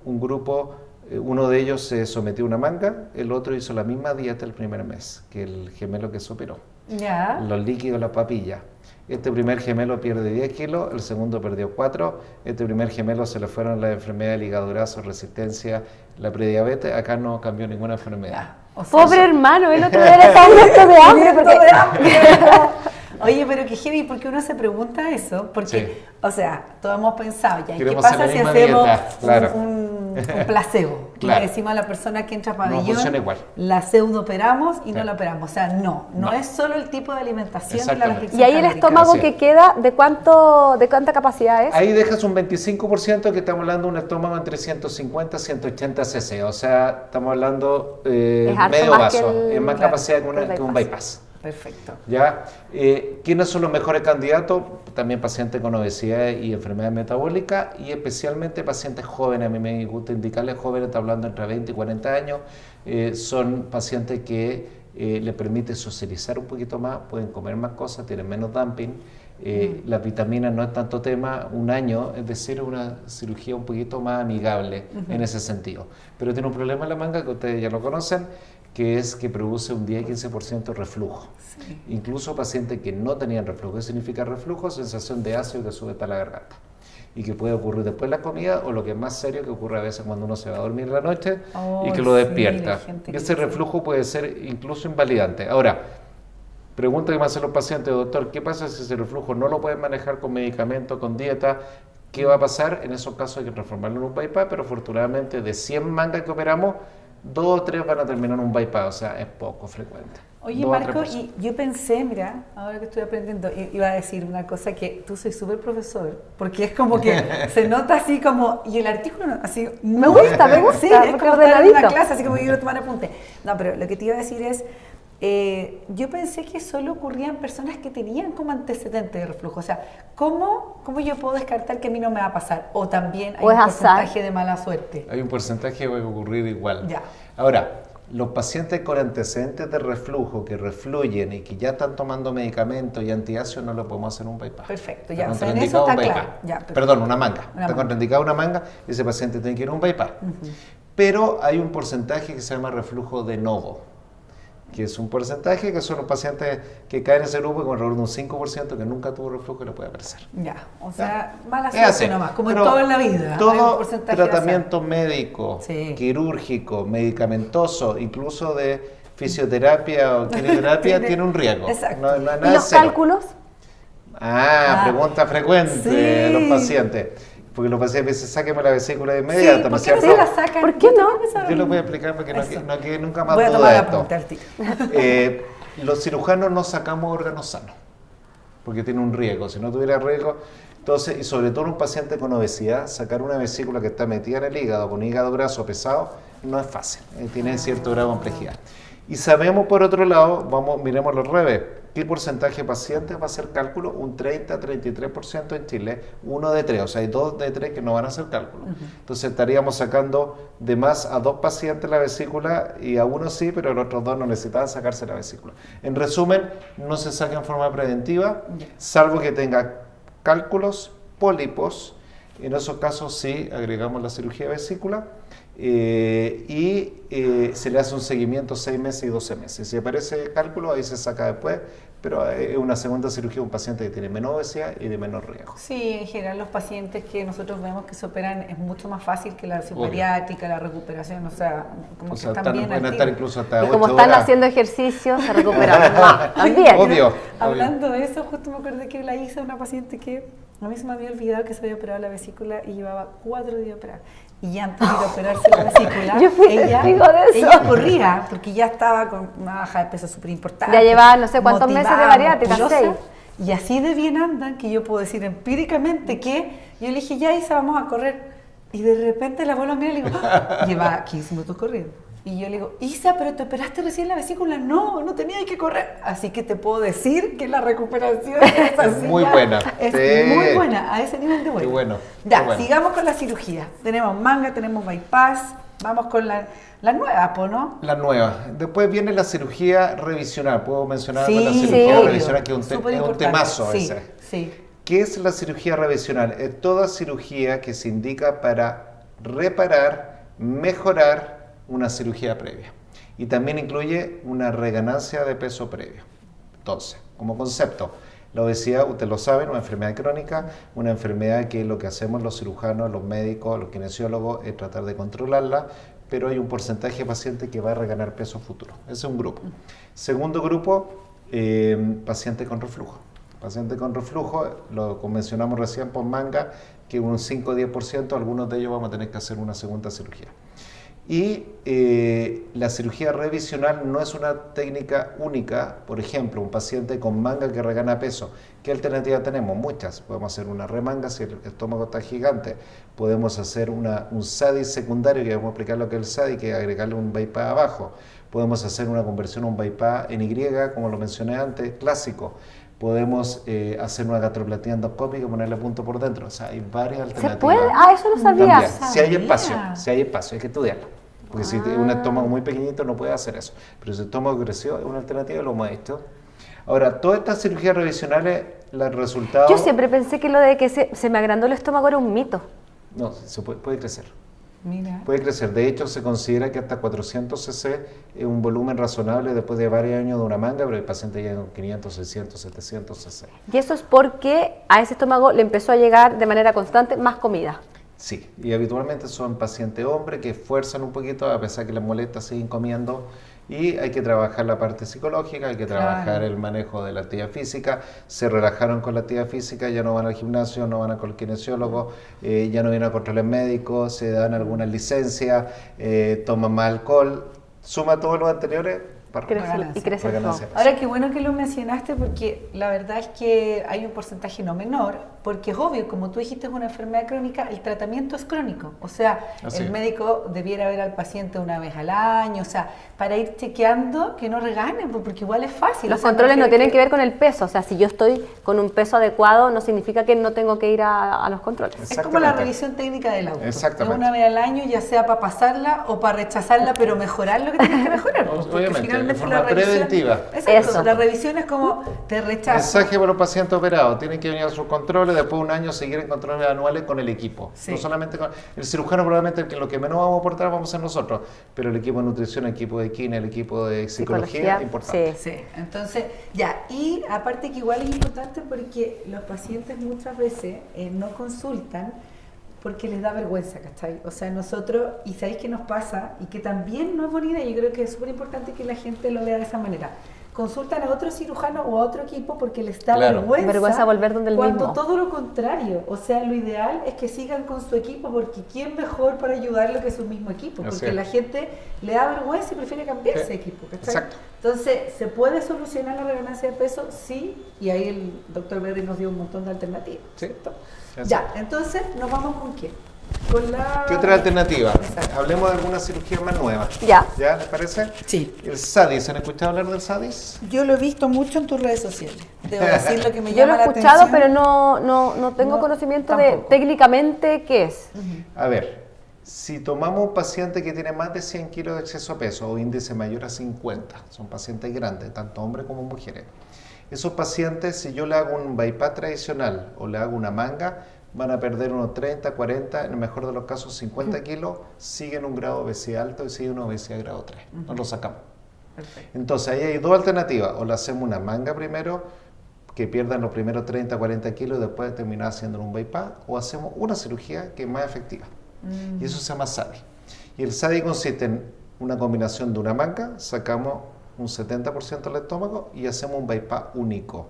[SPEAKER 6] Un grupo, uno de ellos se sometió a una manga, el otro hizo la misma dieta el primer mes que el gemelo que se operó.
[SPEAKER 3] Ya.
[SPEAKER 6] Los líquidos, la papilla. Este primer gemelo pierde 10 kilos, el segundo perdió 4. Este primer gemelo se le fueron las enfermedades del hígado graso, resistencia, la prediabetes. Acá no cambió ninguna enfermedad.
[SPEAKER 3] O sea,
[SPEAKER 5] Pobre hermano, el otro día estaba muerto de hambre.
[SPEAKER 3] Oye, pero que heavy, porque uno se pregunta eso, porque,
[SPEAKER 6] Sí.
[SPEAKER 3] o sea, todos hemos pensado, ya, ¿qué
[SPEAKER 6] Queremos
[SPEAKER 3] pasa
[SPEAKER 6] hacer
[SPEAKER 3] si
[SPEAKER 6] la misma
[SPEAKER 3] hacemos
[SPEAKER 6] dieta, claro.
[SPEAKER 3] un placebo?
[SPEAKER 6] Claro.
[SPEAKER 3] Le decimos a la persona que entra a
[SPEAKER 6] No
[SPEAKER 3] pabellón,
[SPEAKER 6] funciona igual.
[SPEAKER 3] la pseudo operamos y no
[SPEAKER 6] Sí.
[SPEAKER 3] la operamos. O sea, no es solo el tipo de alimentación y la
[SPEAKER 6] Exactamente.
[SPEAKER 3] restricción
[SPEAKER 5] Y ahí el
[SPEAKER 3] calórica.
[SPEAKER 5] estómago
[SPEAKER 6] Así es.
[SPEAKER 5] que queda, ¿de cuánta capacidad es?
[SPEAKER 6] Ahí dejas un 25%, que estamos hablando de un estómago entre 150 y 180 cc. O sea, estamos hablando
[SPEAKER 5] Es harto
[SPEAKER 6] medio
[SPEAKER 5] más que
[SPEAKER 6] vaso.
[SPEAKER 5] el-
[SPEAKER 6] Es más
[SPEAKER 3] claro,
[SPEAKER 6] capacidad
[SPEAKER 5] que el
[SPEAKER 6] que un bypass.
[SPEAKER 3] Perfecto.
[SPEAKER 6] ¿Ya? ¿Quiénes son los mejores candidatos? También pacientes con obesidad y enfermedades metabólicas, y especialmente pacientes jóvenes. A mí me gusta indicarles jóvenes, está hablando entre 20 y 40 años. Son pacientes que les permite socializar un poquito más, pueden comer más cosas, tienen menos dumping. Las vitaminas no es tanto tema, un año, es decir, una cirugía un poquito más amigable en ese sentido. Pero tiene un problema en la manga que ustedes ya lo conocen, que es que produce un 10-15% de reflujo.
[SPEAKER 3] Sí.
[SPEAKER 6] Incluso pacientes que no tenían reflujo. ¿Qué significa reflujo? Sensación de ácido que sube hasta la garganta. Y que puede ocurrir después de la comida, o lo que es más serio, que ocurre a veces cuando uno se va a dormir en la noche y que lo
[SPEAKER 3] sí,
[SPEAKER 6] despierta.
[SPEAKER 3] la gente
[SPEAKER 6] Y
[SPEAKER 3] que
[SPEAKER 6] ese
[SPEAKER 3] dice-
[SPEAKER 6] reflujo puede ser incluso invalidante. Ahora, Pregunta que me hacen los pacientes, doctor, ¿qué pasa si ese reflujo no lo pueden manejar con medicamento, con dieta? ¿Qué va a pasar? En esos casos hay que transformarlo en un bypass, pero afortunadamente de 100 mangas que operamos, 2 o 3 van a terminar en un bypass, o sea, es poco frecuente.
[SPEAKER 3] Oye, Marco, y yo pensé, mira, ahora que estoy aprendiendo, iba a decir una cosa que tú soy súper profesor, porque es como que se nota así como, y el artículo así,
[SPEAKER 5] Me gusta,
[SPEAKER 3] sí, es
[SPEAKER 5] porque
[SPEAKER 3] como estar en
[SPEAKER 5] ordenadito.
[SPEAKER 3] una clase, así como quiero tomar apunte. No, pero lo que te iba a decir es, yo pensé que solo ocurría en personas que tenían como antecedente de reflujo, o sea, ¿cómo yo puedo descartar que a mí no me va a pasar? O también hay
[SPEAKER 5] O es
[SPEAKER 3] un
[SPEAKER 5] azar.
[SPEAKER 3] porcentaje de mala suerte.
[SPEAKER 6] Hay un porcentaje que va a ocurrir igual.
[SPEAKER 3] Ya.
[SPEAKER 6] Ahora, los pacientes con antecedentes de reflujo que refluyen y que ya están tomando medicamentos y antiácidos no lo podemos hacer un bypass.
[SPEAKER 3] Perfecto,
[SPEAKER 6] Está
[SPEAKER 3] ya, o sea, en
[SPEAKER 6] contraindicado
[SPEAKER 3] eso está
[SPEAKER 6] un bypass.
[SPEAKER 3] claro. Ya, perfecto.
[SPEAKER 6] Perdón, una manga.
[SPEAKER 3] Una
[SPEAKER 6] Está
[SPEAKER 3] manga.
[SPEAKER 6] contraindicada una manga y ese paciente tiene que ir a un bypass. Pero hay un porcentaje que se llama reflujo de novo, que es un porcentaje que son los pacientes que caen en ese grupo con alrededor de un 5% que nunca tuvo reflujo y lo puede aparecer.
[SPEAKER 3] Ya, o sea, mala
[SPEAKER 6] Es
[SPEAKER 3] suerte
[SPEAKER 6] así.
[SPEAKER 3] nomás, como en
[SPEAKER 6] Pero
[SPEAKER 3] todo en la vida. hay un
[SPEAKER 6] Todo
[SPEAKER 3] porcentaje de azar.
[SPEAKER 6] tratamiento médico,
[SPEAKER 3] Sí.
[SPEAKER 6] quirúrgico, medicamentoso, incluso de fisioterapia o quimioterapia, tiene un riesgo.
[SPEAKER 3] Exacto.
[SPEAKER 6] No,
[SPEAKER 5] ¿Y
[SPEAKER 6] nada
[SPEAKER 5] los
[SPEAKER 6] cero.
[SPEAKER 5] cálculos?
[SPEAKER 6] Pregunta frecuente
[SPEAKER 3] Sí.
[SPEAKER 6] de los pacientes. Porque los pacientes dicen, sáqueme la vesícula de inmediato.
[SPEAKER 3] Sí,
[SPEAKER 6] ¿no
[SPEAKER 3] ¿por
[SPEAKER 6] es
[SPEAKER 3] qué no
[SPEAKER 6] cierto?
[SPEAKER 3] se la sacan?
[SPEAKER 5] ¿Por qué no?
[SPEAKER 6] Yo les voy a explicar porque
[SPEAKER 3] Eso.
[SPEAKER 6] no quede nunca más
[SPEAKER 3] Voy a
[SPEAKER 6] duda
[SPEAKER 3] tomar
[SPEAKER 6] de
[SPEAKER 3] la
[SPEAKER 6] esto.
[SPEAKER 3] punta al tiro.
[SPEAKER 6] Los cirujanos no sacamos órganos sanos, porque tiene un riesgo. Si no tuviera riesgo, entonces, y sobre todo en un paciente con obesidad, sacar una vesícula que está metida en el hígado, con hígado graso pesado, no es fácil, tiene cierto grado de complejidad. Y sabemos, por otro lado, miremos al revés, ¿qué porcentaje de pacientes va a hacer cálculo? Un 30-33% en Chile, 1 de 3, o sea, hay 2 de 3 que no van a hacer cálculo. Entonces estaríamos sacando de más a 2 pacientes la vesícula y a 1 sí, pero los otros 2 no necesitaban sacarse la vesícula. En resumen, no se saca en forma preventiva, salvo que tenga cálculos, pólipos. En esos casos sí agregamos la cirugía de vesícula se le hace un seguimiento 6 meses y 12 meses. Si aparece cálculo, ahí se saca después, pero es una segunda cirugía un paciente que tiene menor obesidad y de menor riesgo.
[SPEAKER 3] Sí, en general los pacientes que nosotros vemos que se operan es mucho más fácil que la
[SPEAKER 6] Obvio.
[SPEAKER 3] bariátrica, la recuperación, o sea, como
[SPEAKER 6] O
[SPEAKER 3] que
[SPEAKER 6] sea,
[SPEAKER 3] están bien
[SPEAKER 6] pueden
[SPEAKER 3] al
[SPEAKER 6] estar
[SPEAKER 3] tiro.
[SPEAKER 6] incluso hasta
[SPEAKER 5] Y
[SPEAKER 6] 8
[SPEAKER 5] como
[SPEAKER 6] horas.
[SPEAKER 5] están haciendo ejercicio, se recuperan más. También.
[SPEAKER 6] Obvio.
[SPEAKER 3] Hablando de eso, justo me acordé que la hice una paciente que a mí se me había olvidado que se había operado la vesícula y llevaba 4 días operar. Y antes de ir a operarse la vesícula,
[SPEAKER 5] Yo fui testigo de eso.
[SPEAKER 3] ella corría porque ya estaba con una baja de peso súper importante.
[SPEAKER 5] Ya llevaba no sé cuántos meses de
[SPEAKER 3] motivada,
[SPEAKER 5] bariátrica,
[SPEAKER 3] musculosa,
[SPEAKER 5] 6.
[SPEAKER 3] Y así de bien andan que yo puedo decir empíricamente que yo le dije, ya Isa, vamos a correr. Y de repente la vuelvo a mirar y le digo, "Ah, lleva 15 minutos corriendo". Y yo le digo, Isa, pero te operaste recién la vesícula. No, no tenía que correr. Así que te puedo decir que la recuperación es así.
[SPEAKER 6] muy
[SPEAKER 3] ya,
[SPEAKER 6] buena.
[SPEAKER 3] Es
[SPEAKER 6] Sí.
[SPEAKER 3] muy buena, a ese nivel de buena.
[SPEAKER 6] Qué bueno,
[SPEAKER 3] Ya,
[SPEAKER 6] qué bueno.
[SPEAKER 3] sigamos con la cirugía. Tenemos manga, tenemos bypass. Vamos con la nueva, ¿no?
[SPEAKER 6] La nueva. Después viene la cirugía revisional. Puedo mencionar
[SPEAKER 3] Sí,
[SPEAKER 6] la cirugía
[SPEAKER 5] sí.
[SPEAKER 6] revisional, que es un
[SPEAKER 3] Superimportante.
[SPEAKER 6] temazo
[SPEAKER 3] Sí,
[SPEAKER 6] ese.
[SPEAKER 3] sí.
[SPEAKER 6] ¿Qué es la cirugía revisional? Es toda cirugía que se indica para reparar, mejorar una cirugía previa. Y también incluye una reganancia de peso previo. Entonces, como concepto, la obesidad, ustedes lo saben, una enfermedad crónica, una enfermedad que lo que hacemos los cirujanos, los médicos, los kinesiólogos es tratar de controlarla, pero hay un porcentaje de pacientes que va a reganar peso futuro. Ese es un grupo. Segundo grupo, pacientes con reflujo. Pacientes con reflujo, lo mencionamos recién por manga, que un 5 o 10%, algunos de ellos vamos a tener que hacer una segunda cirugía. Y la cirugía revisional no es una técnica única. Por ejemplo, un paciente con manga que regana peso, ¿qué alternativa tenemos? Muchas. Podemos hacer una remanga si el estómago está gigante. Podemos hacer un SADI secundario, que vamos a explicar lo que es el SADI, que es agregarle un bypass abajo. Podemos hacer una conversión a un bypass en Y, como lo mencioné antes, clásico. Podemos hacer una gastroplastia endoscópica y ponerle punto por dentro. O sea, hay varias alternativas.
[SPEAKER 5] ¿Se puede? Ah, eso no sabía.
[SPEAKER 6] También, si hay espacio, hay que estudiarlo. Porque si un estómago muy pequeñito no puede hacer eso. Pero si el estómago creció, es una alternativa, lo hemos hecho. Ahora, todas estas cirugías revisionales, el resultado...
[SPEAKER 5] Yo siempre pensé que lo de que se me agrandó el estómago era un mito.
[SPEAKER 6] No, se puede crecer.
[SPEAKER 3] Mira.
[SPEAKER 6] Puede crecer. De hecho, se considera que hasta 400 cc es un volumen razonable después de varios años de una manga, pero el paciente llega con 500, 600, 700 cc.
[SPEAKER 5] Y eso es porque a ese estómago le empezó a llegar de manera constante más comida.
[SPEAKER 6] Sí, y habitualmente son pacientes hombres que esfuerzan un poquito, a pesar que les molesta, siguen comiendo Y hay que trabajar la parte psicológica, hay que trabajar el manejo de la actividad física. Se relajaron con la actividad física, ya no van al gimnasio, no van al kinesiólogo, ya no vienen a controles médicos, se dan algunas licencias, toman más alcohol. Suma todos los anteriores.
[SPEAKER 5] Y crece el flow.
[SPEAKER 3] Ahora, qué bueno que lo mencionaste, porque la verdad es que hay un porcentaje no menor, porque es obvio, como tú dijiste, es una enfermedad crónica, el tratamiento es crónico, o sea, el médico debiera ver al paciente una vez al año, o sea, para ir chequeando que no reganen, porque igual es fácil.
[SPEAKER 5] Los controles no tienen que ver con el peso, o sea, si yo estoy con un peso adecuado, no significa que no tengo que ir a los controles.
[SPEAKER 3] Es como la revisión técnica del auto,
[SPEAKER 6] Exactamente.
[SPEAKER 3] una vez al año, ya sea para pasarla o para rechazarla, pero mejorar lo que tienes que mejorar.
[SPEAKER 6] Obviamente, de forma preventiva.
[SPEAKER 3] Exacto, la revisión es como te rechazan.
[SPEAKER 6] Mensaje para los pacientes operados, tienen que venir a sus controles, después de un año seguir en controles anuales con el equipo. No solamente con el cirujano, probablemente lo que menos vamos a aportar vamos a ser nosotros, pero el equipo de nutrición, el equipo de quine, el equipo de psicología importante.
[SPEAKER 3] Sí, entonces, ya, y aparte que igual es importante porque los pacientes muchas veces no consultan porque les da vergüenza, ¿cachai? O sea, nosotros, y sabéis qué nos pasa, y que también no es bonita, yo creo que es súper importante que la gente lo vea de esa manera. Consultan a otro cirujano o a otro equipo porque les da vergüenza
[SPEAKER 5] volver donde el
[SPEAKER 3] cuando
[SPEAKER 5] mismo.
[SPEAKER 3] todo lo contrario. O sea, lo ideal es que sigan con su equipo, porque ¿quién mejor para ayudarlo que su mismo equipo? Porque la gente le da vergüenza y prefiere cambiarse de equipo, ¿cachai?
[SPEAKER 6] Exacto.
[SPEAKER 3] Entonces, ¿se puede solucionar la reganancia de peso? Sí, y ahí el doctor Berry nos dio un montón de alternativas.
[SPEAKER 6] Sí.
[SPEAKER 3] Ya, entonces, ¿nos vamos con qué? Con la...
[SPEAKER 6] ¿Qué otra alternativa?
[SPEAKER 3] Exacto.
[SPEAKER 6] Hablemos de alguna cirugía más nueva.
[SPEAKER 5] ¿Ya?
[SPEAKER 6] ¿Ya les parece?
[SPEAKER 3] Sí.
[SPEAKER 6] El SADIS, ¿han escuchado hablar del SADIS?
[SPEAKER 3] Yo lo he visto mucho en tus redes sociales. Debo decir lo que me
[SPEAKER 5] Yo lo
[SPEAKER 3] llama
[SPEAKER 5] he
[SPEAKER 3] la
[SPEAKER 5] escuchado,
[SPEAKER 3] atención.
[SPEAKER 5] pero no tengo conocimiento de
[SPEAKER 3] tampoco.
[SPEAKER 5] técnicamente qué es.
[SPEAKER 6] A ver, si tomamos un paciente que tiene más de 100 kilos de exceso de peso o índice mayor a 50, son pacientes grandes, tanto hombres como mujeres. Esos pacientes, si yo le hago un bypass tradicional o le hago una manga, van a perder unos 30, 40, en el mejor de los casos 50 kilos, siguen un grado de obesidad alto y siguen una obesidad grado 3. No lo sacamos.
[SPEAKER 3] Perfecto.
[SPEAKER 6] Entonces ahí hay dos alternativas. O le hacemos una manga primero, que pierdan los primeros 30, 40 kilos y después terminar haciendo un bypass, o hacemos una cirugía que es más efectiva. Y eso se llama SADI. Y el SADI consiste en una combinación de una manga, sacamos un 70% del estómago y hacemos un bypass único.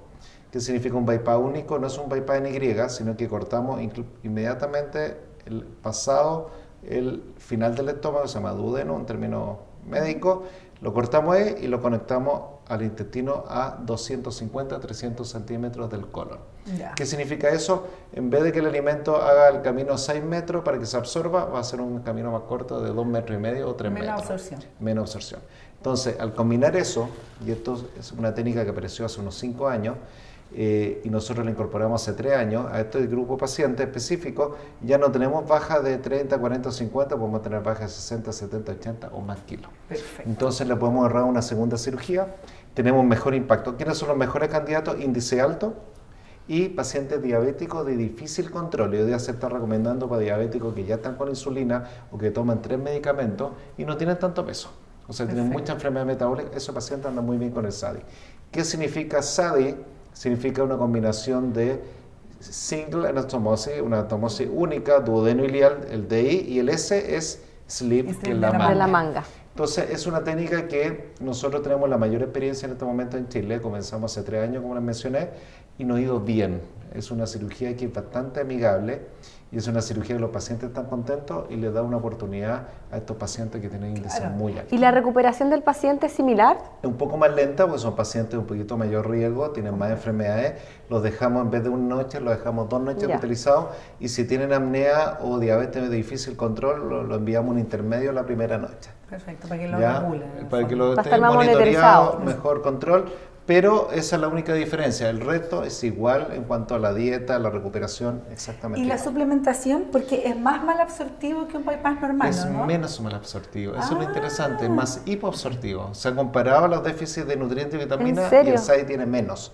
[SPEAKER 6] ¿Qué significa un bypass único? No es un bypass en Y, sino que cortamos inmediatamente el pasado, el final del estómago, se llama duodeno en términos médicos, lo cortamos ahí y lo conectamos al intestino a 250, 300 centímetros del colon.
[SPEAKER 3] Ya.
[SPEAKER 6] ¿Qué significa eso? En vez de que el alimento haga el camino a 6 metros para que se absorba, va a ser un camino más corto de 2,5 metros o 3 metros.
[SPEAKER 3] Menos absorción.
[SPEAKER 6] Menos absorción. Entonces, al combinar eso, y esto es una técnica que apareció hace unos 5 años, y nosotros la incorporamos hace 3 años, a este grupo de pacientes específico, ya no tenemos bajas de 30, 40 o 50, podemos tener bajas de 60, 70, 80 o más kilos.
[SPEAKER 3] Perfecto.
[SPEAKER 6] Entonces le podemos ahorrar una segunda cirugía, tenemos mejor impacto. ¿Quiénes son los mejores candidatos? Índice alto y pacientes diabéticos de difícil control. Y hoy día se está recomendando para diabéticos que ya están con insulina o que toman 3 medicamentos y no tienen tanto peso. O sea, tienen mucha enfermedad metabólica. Esos pacientes andan muy bien con el SADI. ¿Qué significa SADI? Significa una combinación de single anastomosis, una anastomosis única, duodeno ilial, el DI, y el S es slip, que es la manga.
[SPEAKER 5] De la manga.
[SPEAKER 6] Entonces, es una técnica que nosotros tenemos la mayor experiencia en este momento en Chile. Comenzamos hace 3 años, como les mencioné, y nos ha ido bien. Es una cirugía que es bastante amigable y es una cirugía que los pacientes están contentos y les da una oportunidad a estos pacientes que tienen índices muy altos.
[SPEAKER 5] ¿Y la recuperación del paciente es similar?
[SPEAKER 6] Es un poco más lenta porque son pacientes de un poquito mayor riesgo, tienen más enfermedades. Los dejamos, en vez de una noche, los dejamos 2 noches hospitalizados. Y si tienen apnea o diabetes de difícil control, lo enviamos un intermedio la primera noche.
[SPEAKER 3] Perfecto, para que lo regulen.
[SPEAKER 6] Para que lo
[SPEAKER 5] Va a estar
[SPEAKER 6] estén
[SPEAKER 5] más
[SPEAKER 6] monitoreado,
[SPEAKER 5] monitorizado.
[SPEAKER 6] mejor control. Pero esa es la única diferencia. El resto es igual en cuanto a la dieta, la recuperación, exactamente
[SPEAKER 3] Y la
[SPEAKER 6] igual.
[SPEAKER 3] suplementación, porque es más malabsortivo que un bypass normal,
[SPEAKER 6] Es
[SPEAKER 3] ¿no?
[SPEAKER 6] menos malabsortivo, eso es lo interesante, es más hipoabsortivo. Se ha comparado a los déficits de nutrientes y vitaminas
[SPEAKER 5] ¿En serio?
[SPEAKER 6] y el SADI tiene menos.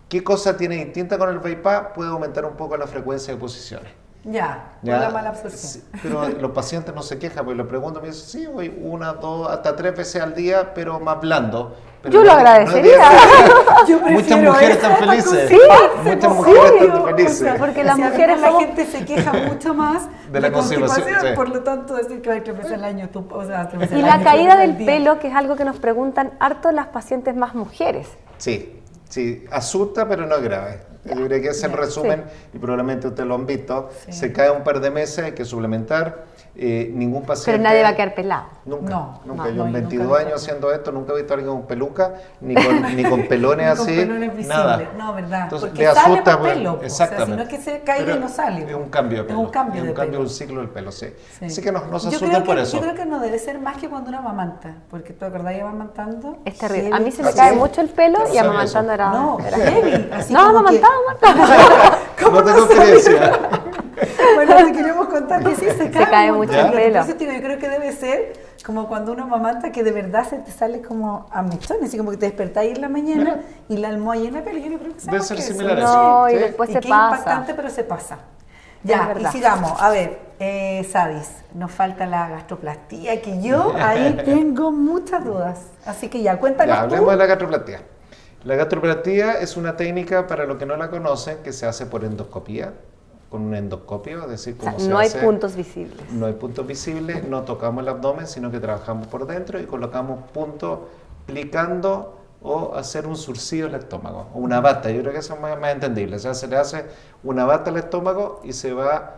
[SPEAKER 6] ¿Qué cosa tiene distinta con el bypass? Puede aumentar un poco la frecuencia de posiciones.
[SPEAKER 3] Ya, por
[SPEAKER 6] Ya,
[SPEAKER 3] la malabsorción.
[SPEAKER 6] sí, pero los pacientes no se quejan, porque le pregunto, me dicen, sí, voy 1, 2, hasta 3 veces al día, pero más blando.
[SPEAKER 5] Yo lo agradecería.
[SPEAKER 3] Yo
[SPEAKER 6] Muchas
[SPEAKER 3] prefiero
[SPEAKER 6] mujeres
[SPEAKER 3] esa
[SPEAKER 6] están felices.
[SPEAKER 5] Sí,
[SPEAKER 6] Muchas
[SPEAKER 5] sí,
[SPEAKER 6] mujeres
[SPEAKER 5] obvio.
[SPEAKER 6] están felices.
[SPEAKER 3] O sea,
[SPEAKER 5] Porque las
[SPEAKER 3] si
[SPEAKER 5] mujeres
[SPEAKER 3] además
[SPEAKER 5] somos-
[SPEAKER 3] la gente se queja mucho más
[SPEAKER 6] De la constipación, sí.
[SPEAKER 3] por lo tanto decir que hay 3 veces al año, o sea, 3 veces
[SPEAKER 5] Y
[SPEAKER 3] al
[SPEAKER 5] la
[SPEAKER 3] año,
[SPEAKER 5] caída
[SPEAKER 3] 3 veces
[SPEAKER 5] del
[SPEAKER 3] al día.
[SPEAKER 5] pelo, que es algo que nos preguntan harto las pacientes más mujeres.
[SPEAKER 6] Sí, sí, asusta pero no es grave. Yo creo que ese es el resumen y probablemente ustedes lo han visto.
[SPEAKER 3] Sí.
[SPEAKER 6] Se cae un par de meses, hay que suplementar. Ningún paciente...
[SPEAKER 5] Pero nadie va a quedar pelado.
[SPEAKER 6] Nunca,
[SPEAKER 3] No,
[SPEAKER 6] nunca.
[SPEAKER 3] no,
[SPEAKER 6] Yo
[SPEAKER 3] no,
[SPEAKER 6] en
[SPEAKER 3] yo
[SPEAKER 6] 22
[SPEAKER 3] nunca he
[SPEAKER 6] años
[SPEAKER 3] visto.
[SPEAKER 6] haciendo esto, nunca he visto a alguien con peluca, ni con pelones
[SPEAKER 3] Ni con
[SPEAKER 6] así.
[SPEAKER 3] pelones visibles.
[SPEAKER 6] Nada.
[SPEAKER 3] No, verdad.
[SPEAKER 6] Entonces,
[SPEAKER 3] Porque
[SPEAKER 6] le
[SPEAKER 3] sale
[SPEAKER 6] asusta,
[SPEAKER 3] por pelo, po.
[SPEAKER 6] exactamente.
[SPEAKER 3] O sea, si no es que se caiga
[SPEAKER 6] Pero
[SPEAKER 3] y no sale,
[SPEAKER 6] Es
[SPEAKER 3] po.
[SPEAKER 6] un cambio de
[SPEAKER 3] Es
[SPEAKER 6] pelo.
[SPEAKER 3] un cambio de
[SPEAKER 6] un cambio
[SPEAKER 3] pelo.
[SPEAKER 6] del ciclo del pelo, sí.
[SPEAKER 3] Sí.
[SPEAKER 6] Así que no se
[SPEAKER 3] Yo
[SPEAKER 6] asusten
[SPEAKER 3] creo
[SPEAKER 6] por
[SPEAKER 3] que-
[SPEAKER 6] eso.
[SPEAKER 3] Yo creo que no debe ser más que cuando uno amamanta, porque tú acordás amamantando.
[SPEAKER 5] Es terrible.
[SPEAKER 3] Heavy.
[SPEAKER 5] A mí se me
[SPEAKER 6] ¿Ah,
[SPEAKER 5] cae
[SPEAKER 6] sí?
[SPEAKER 5] mucho el pelo
[SPEAKER 6] Yo no
[SPEAKER 5] y
[SPEAKER 6] sabía
[SPEAKER 5] amamantando
[SPEAKER 6] eso.
[SPEAKER 5] era...
[SPEAKER 3] No,
[SPEAKER 5] era
[SPEAKER 3] heavy. Así
[SPEAKER 5] No,
[SPEAKER 3] como que-
[SPEAKER 5] amamantaba,
[SPEAKER 6] No tengo experiencia.
[SPEAKER 3] Bueno, te queremos contar que sí, se cae un
[SPEAKER 5] mucho
[SPEAKER 3] montón.
[SPEAKER 6] el
[SPEAKER 3] Lo que
[SPEAKER 5] pelo.
[SPEAKER 3] pasa es que yo creo que debe ser como cuando uno amamanta, que de verdad se te sale como a mechones, así como que te despertáis en la mañana y la almohada llena de pelo. Yo no creo que sea
[SPEAKER 6] Debe
[SPEAKER 3] más
[SPEAKER 6] ser
[SPEAKER 3] que eso.
[SPEAKER 6] similar a
[SPEAKER 5] No,
[SPEAKER 6] eso.
[SPEAKER 5] y
[SPEAKER 6] Sí.
[SPEAKER 5] después
[SPEAKER 3] Y
[SPEAKER 5] se
[SPEAKER 3] que
[SPEAKER 5] pasa.
[SPEAKER 3] es impactante, pero se pasa.
[SPEAKER 5] Es
[SPEAKER 3] Ya, y
[SPEAKER 5] verdad.
[SPEAKER 3] sigamos. A ver, Sadis, nos falta la gastroplastía, que yo ahí tengo muchas dudas. Así que ya, cuéntanos
[SPEAKER 6] Ya,
[SPEAKER 3] tú.
[SPEAKER 6] hablemos de la gastroplastía. La gastroplastía es una técnica, para los que no la conocen, que se hace por endoscopía, con un endoscopio, es decir,
[SPEAKER 5] O sea,
[SPEAKER 6] como se
[SPEAKER 5] no hay
[SPEAKER 6] hace-
[SPEAKER 5] puntos visibles.
[SPEAKER 6] No hay puntos visibles, no tocamos el abdomen, sino que trabajamos por dentro y colocamos puntos plicando o hacer un surcido al estómago, o una bata. Yo creo que eso es más entendible. O sea, se le hace una bata al estómago y se va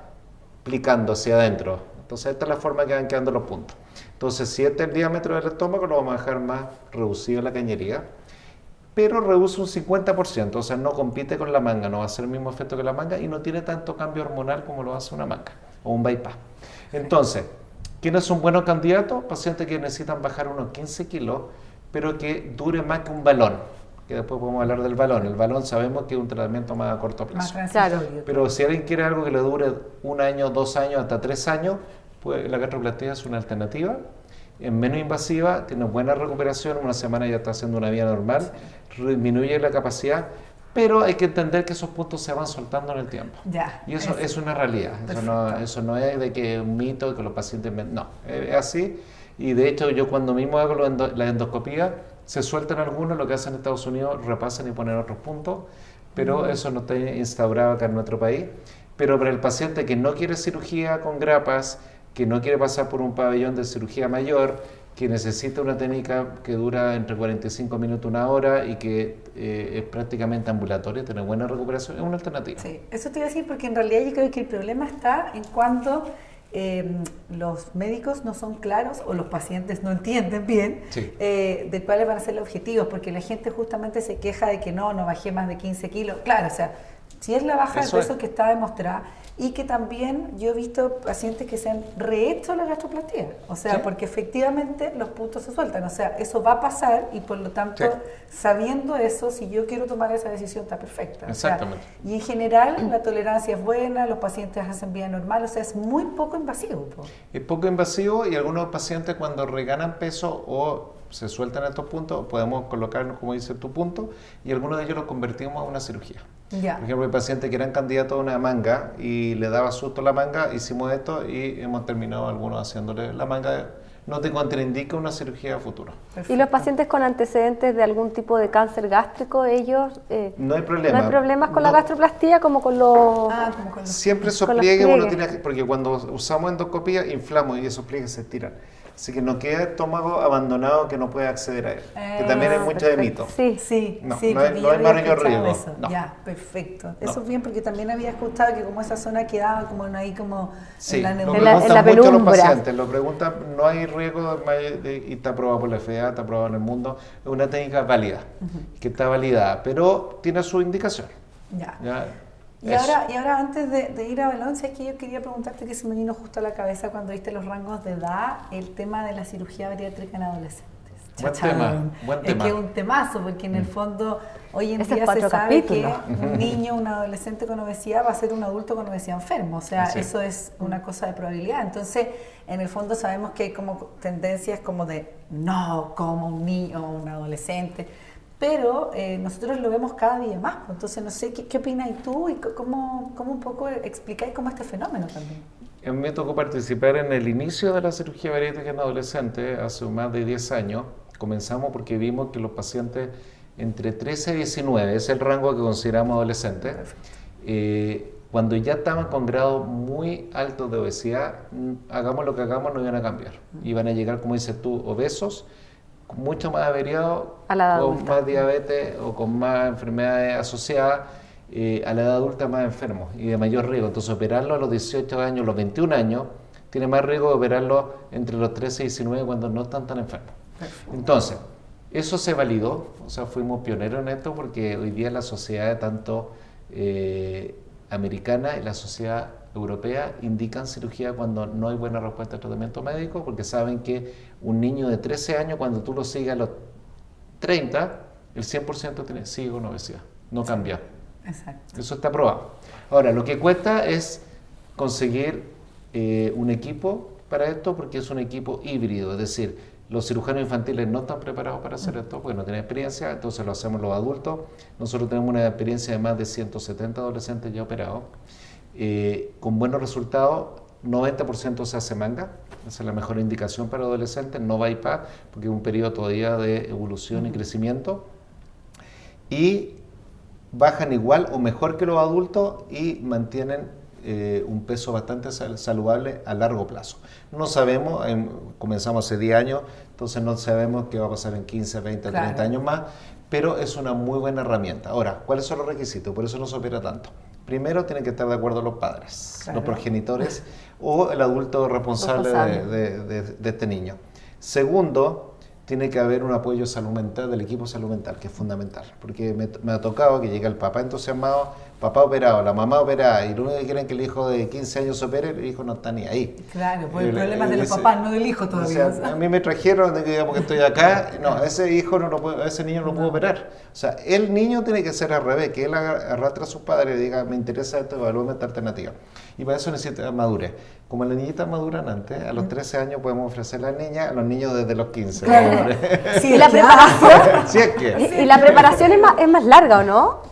[SPEAKER 6] plicando hacia adentro. Entonces, esta es la forma que van quedando los puntos. Entonces, si este es el diámetro del estómago, lo vamos a dejar más reducido la cañería, pero reduce un 50%, o sea, no compite con la manga, no va a hacer el mismo efecto que la manga y no tiene tanto cambio hormonal como lo hace una manga o un bypass. Entonces, ¿quiénes son buenos candidatos? Pacientes que necesitan bajar unos 15 kilos, pero que dure más que un balón, que después podemos hablar del balón. El balón sabemos que es un tratamiento más a corto
[SPEAKER 3] Más
[SPEAKER 6] plazo.
[SPEAKER 3] transitorio.
[SPEAKER 6] Pero si alguien quiere algo que le dure 1 año, 2 años, hasta 3 años, pues la gastroplastía es una alternativa. Es menos invasiva, tiene buena recuperación, una semana ya está haciendo una vida normal, disminuye la capacidad, pero hay que entender que esos puntos se van soltando en el tiempo.
[SPEAKER 3] Ya,
[SPEAKER 6] Y eso es una realidad, eso no es de que es un mito, que los pacientes... No, es así. Y de hecho yo cuando mismo hago la endoscopía, se sueltan algunos, lo que hacen en Estados Unidos, repasan y ponen otros puntos, pero eso no está instaurado acá en nuestro país. Pero para el paciente que no quiere cirugía con grapas, que no quiere pasar por un pabellón de cirugía mayor, que necesita una técnica que dura entre 45 minutos y 1 hora y que es prácticamente ambulatoria, tiene buena recuperación, es una alternativa.
[SPEAKER 3] Sí, eso te iba a decir porque en realidad yo creo que el problema está en cuando los médicos no son claros o los pacientes no entienden bien
[SPEAKER 6] Sí.
[SPEAKER 3] de cuáles van a ser los objetivos, porque la gente justamente se queja de que no bajé más de 15 kilos. Claro, o sea, si es la baja
[SPEAKER 6] Eso
[SPEAKER 3] de peso
[SPEAKER 6] es.
[SPEAKER 3] que está demostrada y que también yo he visto pacientes que se han rehecho la gastroplastía, o sea,
[SPEAKER 6] Sí.
[SPEAKER 3] porque efectivamente los puntos se sueltan, o sea, eso va a pasar y por lo tanto,
[SPEAKER 6] Sí.
[SPEAKER 3] sabiendo eso, si yo quiero tomar esa decisión está perfecta. O sea,
[SPEAKER 6] Exactamente.
[SPEAKER 3] y en general la tolerancia es buena, los pacientes hacen vida normal, o sea, es muy poco invasivo. Po.
[SPEAKER 6] Es poco invasivo y algunos pacientes cuando reganan peso o se sueltan estos puntos, podemos colocarnos, como dice tu punto, y algunos de ellos los convertimos a una cirugía.
[SPEAKER 3] Ya.
[SPEAKER 6] Por ejemplo, hay pacientes que eran candidatos a una manga y le daba susto la manga, hicimos esto y hemos terminado algunos haciéndole la manga. No te contraindica una cirugía a futuro.
[SPEAKER 5] Y los
[SPEAKER 3] Perfecto.
[SPEAKER 5] pacientes con antecedentes de algún tipo de cáncer gástrico, ellos...
[SPEAKER 6] No hay problema.
[SPEAKER 5] No hay problemas con la
[SPEAKER 6] No.
[SPEAKER 5] gastroplastía como con los...
[SPEAKER 3] Ah, como con los...
[SPEAKER 6] Siempre esos
[SPEAKER 5] Con los
[SPEAKER 6] pliegues uno
[SPEAKER 5] pliegues.
[SPEAKER 6] tiene que, porque cuando usamos endoscopía inflamos y esos pliegues se estiran. Así que no queda estómago abandonado que no puede acceder a él. Que también hay mucho de mito.
[SPEAKER 5] Sí.
[SPEAKER 3] Sí,
[SPEAKER 6] No,
[SPEAKER 3] sí,
[SPEAKER 6] no hay-
[SPEAKER 3] porque
[SPEAKER 6] no
[SPEAKER 3] yo
[SPEAKER 6] hay
[SPEAKER 3] había
[SPEAKER 6] mayor
[SPEAKER 3] escuchado
[SPEAKER 6] riesgo,
[SPEAKER 3] eso.
[SPEAKER 6] no.
[SPEAKER 3] Ya, perfecto.
[SPEAKER 6] No.
[SPEAKER 3] Eso es bien porque también había escuchado que como esa zona quedaba como ahí como
[SPEAKER 6] Sí,
[SPEAKER 3] en la
[SPEAKER 6] lo
[SPEAKER 3] neurona.
[SPEAKER 5] en la
[SPEAKER 6] preguntan mucho los
[SPEAKER 5] penumbra.
[SPEAKER 6] pacientes, lo preguntan, no hay riesgo y está aprobado por la FDA, está aprobado en el mundo, es una técnica válida, que está validada, pero tiene su indicación.
[SPEAKER 3] Ya.
[SPEAKER 6] ¿Ya?
[SPEAKER 3] Y
[SPEAKER 6] Eso.
[SPEAKER 3] ahora antes de ir a balón, sé que yo quería preguntarte que se me vino justo a la cabeza cuando viste los rangos de edad, el tema de la cirugía bariátrica en adolescentes.
[SPEAKER 6] Buen
[SPEAKER 3] Chachán.
[SPEAKER 6] tema, buen tema.
[SPEAKER 3] Es que es un temazo, porque en el fondo hoy en
[SPEAKER 5] Ese es
[SPEAKER 3] día se
[SPEAKER 5] 4
[SPEAKER 3] sabe
[SPEAKER 5] capítulos.
[SPEAKER 3] que un niño, un adolescente con obesidad va a ser un adulto con obesidad enfermo, o sea,
[SPEAKER 6] Así es.
[SPEAKER 3] eso es una cosa de probabilidad. Entonces, en el fondo sabemos que hay como tendencias como de no, como un niño o un adolescente, pero nosotros lo vemos cada día más. Entonces, no sé, ¿qué opinas tú y cómo un poco explicáis cómo este fenómeno también?
[SPEAKER 6] A mí me tocó participar en el inicio de la cirugía bariátrica en adolescentes, hace más de 10 años, Comenzamos porque vimos que los pacientes entre 13 y 19, es el rango que consideramos adolescentes, cuando ya estaban con grados muy altos de obesidad, hagamos lo que hagamos, no iban a cambiar. Iban a llegar, como dices tú, obesos, mucho más averiados, con más diabetes o con más enfermedades asociadas, a la edad adulta más enfermos y de mayor riesgo. Entonces, operarlo a los 18 años, los 21 años, tiene más riesgo de operarlo entre los 13 y 19 cuando no están tan enfermos. Entonces, eso se validó, o sea, fuimos pioneros en esto porque hoy día la sociedad tanto americana y la sociedad europea indican cirugía cuando no hay buena respuesta al tratamiento médico, porque saben que un niño de 13 años, cuando tú lo sigues a los 30, el 100% sigue con obesidad, no cambia.
[SPEAKER 3] Exacto.
[SPEAKER 6] Eso está probado. Ahora, lo que cuesta es conseguir un equipo para esto, porque es un equipo híbrido, es decir, los cirujanos infantiles no están preparados para hacer esto porque no tienen experiencia, entonces lo hacemos los adultos. Nosotros tenemos una experiencia de más de 170 adolescentes ya operados, con buenos resultados. 90% se hace manga, esa es la mejor indicación para adolescentes, no bypass, porque es un periodo todavía de evolución y crecimiento, y bajan igual o mejor que los adultos y mantienen un peso bastante saludable a largo plazo. No sabemos, comenzamos hace 10 años, entonces no sabemos qué va a pasar en 15, 20, 30 años más, pero es una muy buena herramienta. Ahora, ¿cuáles son los requisitos? Por eso no se opera tanto. Primero, tienen que estar de acuerdo los padres, los progenitores o el adulto responsable de este niño. Segundo, tiene que haber un apoyo de salud mental del equipo de salud mental, que es fundamental, porque me ha tocado que llega el papá entusiasmado, papá operado, la mamá operada, y lo único que quieren que el hijo de 15 años se opere, el hijo no está ni ahí.
[SPEAKER 3] Claro, pues el problema es de los papás, no del hijo todavía.
[SPEAKER 6] O sea, a mí me trajeron, digamos que estoy acá, no, ese hijo no lo puede, ese niño no lo puedo operar. O sea, el niño tiene que ser al revés, que él arrastre a sus padres y diga, me interesa esto, evalúame esta alternativa. Y para eso necesita madurez. Como las niñitas maduran antes, a los 13 años podemos ofrecer a las niñas, a los niños desde los 15.
[SPEAKER 5] Claro.
[SPEAKER 3] Sí,
[SPEAKER 5] ¿Y la preparación?
[SPEAKER 6] Si es que.
[SPEAKER 5] ¿Y la preparación es más larga o no?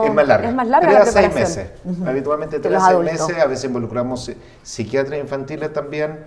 [SPEAKER 6] Es más larga.
[SPEAKER 5] Es más larga
[SPEAKER 6] 3
[SPEAKER 5] la
[SPEAKER 6] a 6
[SPEAKER 5] preparación.
[SPEAKER 6] meses. Habitualmente 3 a 6 meses, a veces involucramos psiquiatras infantiles también.